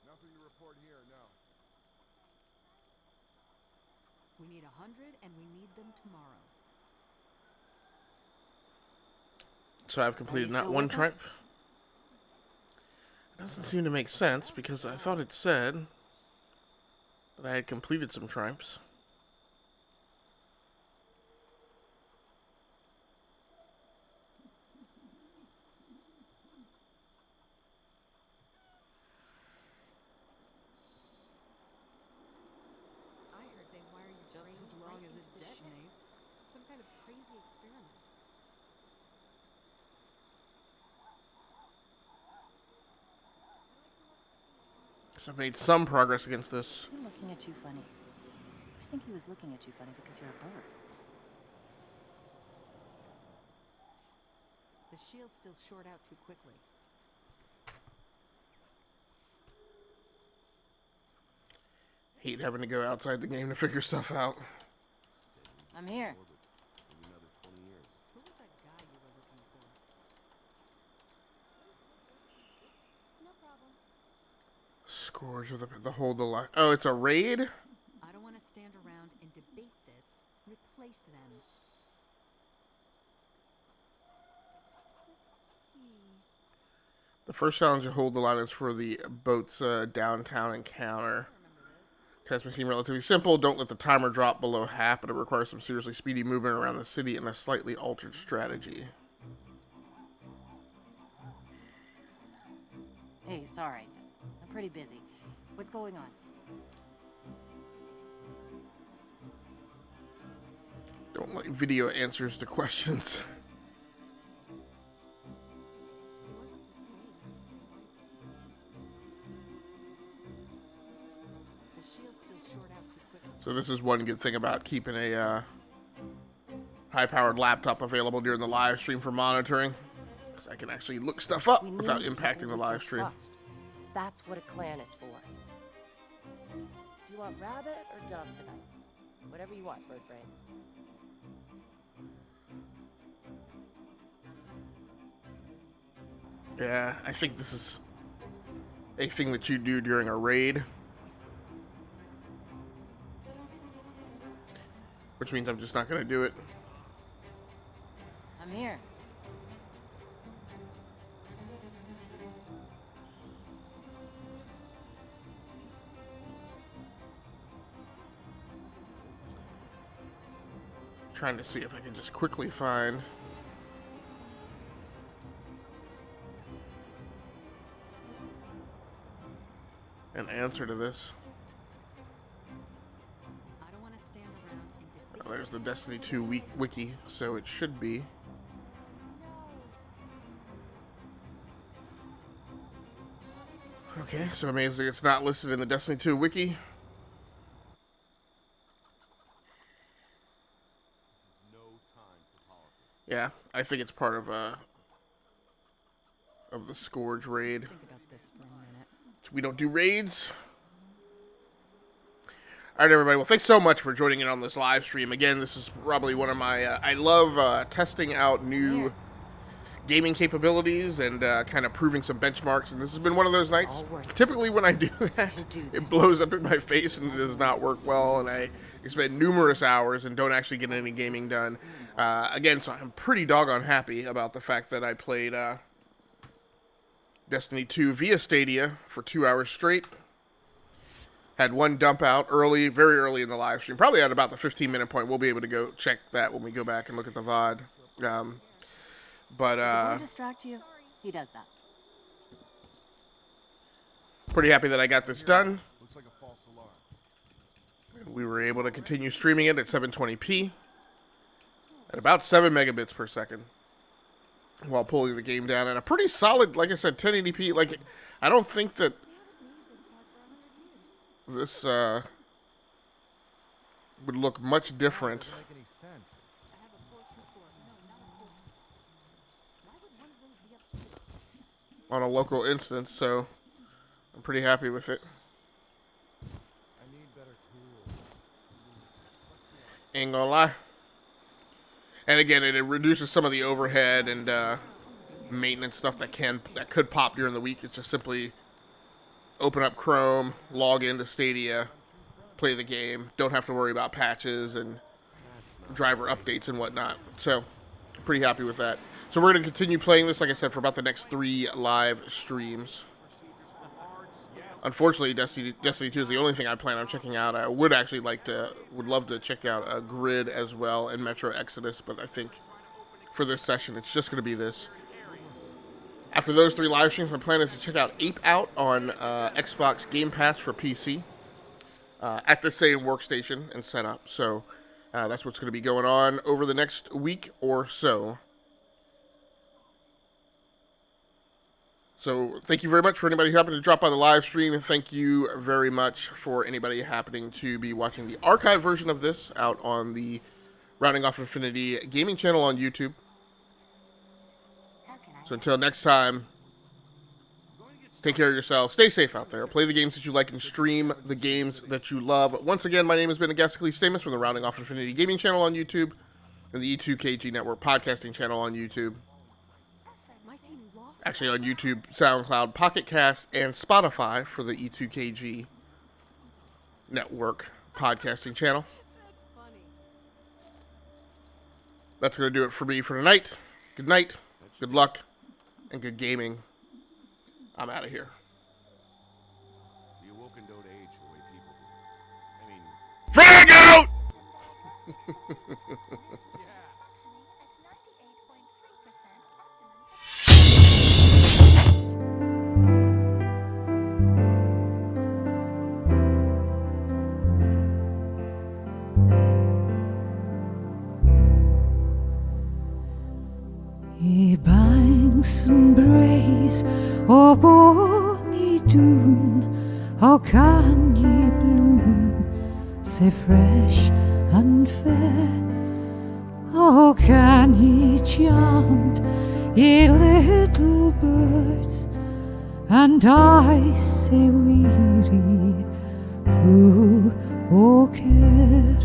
Nothing to report here, no. We need 100 and we need them tomorrow. So I've completed not one triumph. It doesn't seem to make sense because I thought it said that I had completed some triumphs. Just as long as it detonates. Some kind of crazy experiment. So I've made some progress against this. He's looking at you funny. I think he was looking at you funny because you're a bird. The shield's still short out too quickly. Hate having to go outside the game to figure stuff out. I'm here. Who was that guy you were looking for? No problem. Scourge of the Hold the Line. Oh, it's a raid? I don't want to stand around and debate this. Replace them. Let's see. The first challenge to Hold the Line is for the boat's downtown encounter. Test may seem relatively simple. Don't let the timer drop below half, but it requires some seriously speedy movement around the city and a slightly altered strategy. Hey, sorry. I'm pretty busy. What's going on? Don't like video answers to questions. So this is one good thing about keeping a high-powered laptop available during the live stream for monitoring, because I can actually look stuff up without impacting the live stream. Trust. That's what a clan is for. Do you want rabbit or dove tonight? Whatever you want, bird brain. Yeah, I think this is a thing that you do during a raid. Which means I'm just not going to do it. Come here. Trying to see if I can just quickly find an answer to this. Oh, there's the Destiny 2 wiki, so it should be. Okay, so amazing it's not listed in the Destiny 2 wiki. Yeah, I think it's part of the Scourge raid. We don't do raids. All right, everybody. Well, thanks so much for joining in on this live stream. Again, this is probably one of my... I love testing out new gaming capabilities and kind of proving some benchmarks. And this has been one of those nights. Typically, when I do that, it blows up in my face and it does not work well. And I spend numerous hours and don't actually get any gaming done. Again, so I'm pretty doggone happy about the fact that I played Destiny 2 via Stadia for 2 hours straight. Had one dump out early, very early in the live stream. Probably at about the 15-minute point. We'll be able to go check that when we go back and look at the VOD. Did he distract you? He does that. Pretty happy that I got this done. We were able to continue streaming it at 720p at about 7 megabits per second while pulling the game down at a pretty solid, like I said, 1080p. Like, I don't think that this would look much different on a local instance, so I'm pretty happy with it. Ain't gonna lie. And again, it reduces some of the overhead and maintenance stuff that could pop during the week. It's just simply open up Chrome, log into Stadia, play the game. Don't have to worry about patches and driver updates and whatnot. So, pretty happy with that. So we're going to continue playing this, like I said, for about the next 3 live streams. Unfortunately, Destiny 2 is the only thing I plan on checking out. I would actually would love to check out Grid as well and Metro Exodus, but I think for this session, it's just going to be this. After those 3 live streams, my plan is to check out Ape Out on Xbox Game Pass for PC at the same workstation and setup. So that's what's going to be going on over the next week or so. So thank you very much for anybody who happened to drop by the live stream, and thank you very much for anybody happening to be watching the archive version of this out on the Rounding Off Infinity gaming channel on YouTube. So until next time, take care of yourself, stay safe out there, play the games that you like, and stream the games that you love. Once again, my name has been Agasically Stamus from the Rounding Off Infinity gaming channel on YouTube and the E2KG Network podcasting channel on YouTube. Actually on YouTube, SoundCloud, Pocket Cast, and Spotify for the E2KG Network podcasting channel. That's going to do it for me for tonight. Good night, good luck, and good gaming. I'm out of here. The Awoken don't age the way people do. I mean... Drag out! Ye banks and braes o' bonny Doon, how can ye bloom sae fresh and fair? How can ye chant, ye little birds, and I sae weary, full o' care?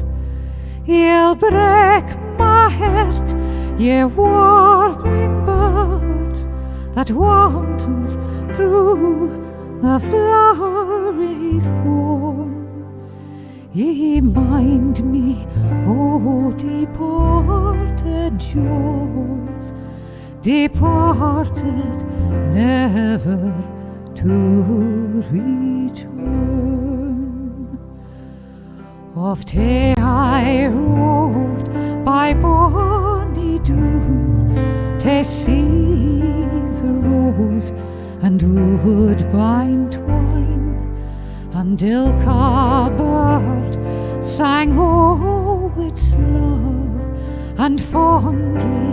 Ye'll break my heart, ye warbling bird that wantons through the flowery thorn. Ye mind me, O departed joys, departed never to return. Oft hae I roved by bonny Doon to see the rose and woodbine twine, and ilka bird sang o' its love, and fondly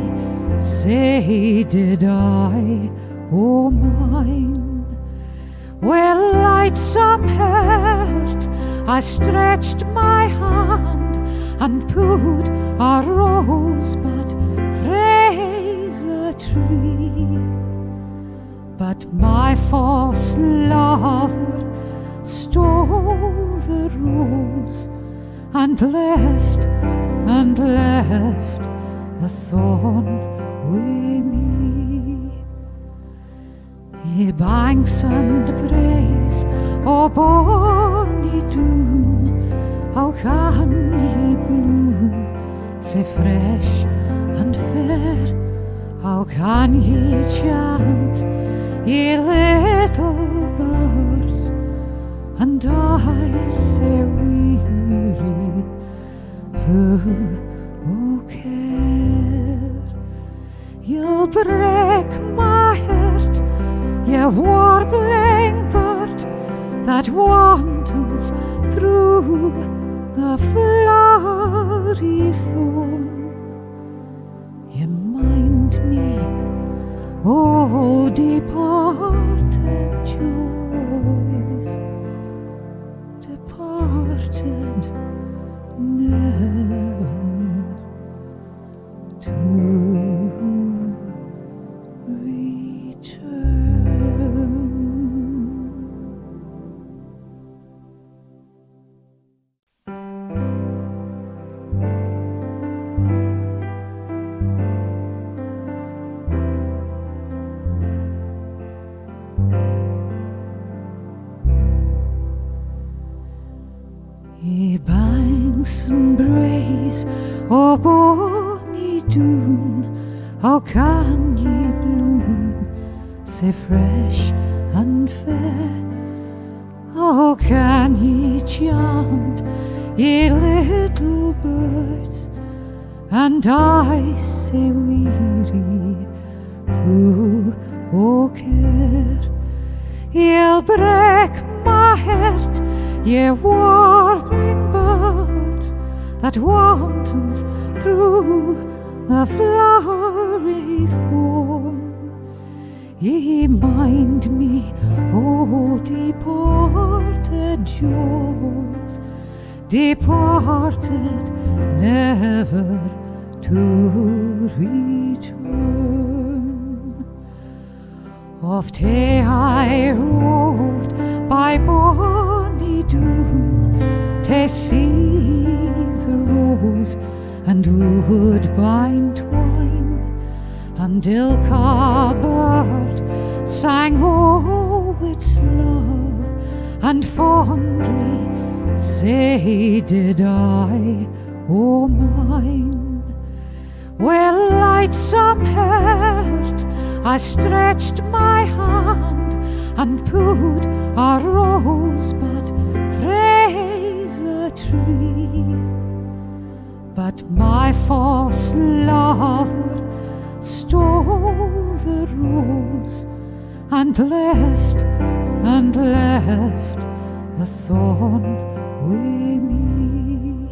say did I o' mine. Well, lightsome heart, I stretched my hand and pulled a rosebud frae the tree, but my false lover stole the rose and left the thorn wi' me. Ye banks and braes o' bonny Doon, how can ye bloom sae fresh and fair? How can ye chant, ye little birds, and I sae weary, who care? You'll break my heart, ye warbling bird that wanders through the flowery thorn. Ye mind me, oh, departed joys, departed never to Ye banks and braes o' bonny Doon, how can ye bloom sae fresh and fair? How can ye chant, ye little birds, and I sae weary, who care? Ye'll break my heart, ye warbling bird that wanders through the flowery thorn. Ye mind me, oh, departed joys, departed never to return. Oft hae I roved by bonny Doon to see the rose and woodbine twine, and ilka bird sang o' its love, and fondly say did I o' mine. Well, lightsome heart, I stretched my hand and pulled a rosebud frae the tree, but my false lover stole the rose and left the thorn wi' me.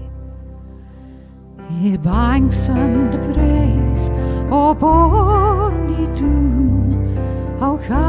Ye banks and braes o' bonny Doon, how can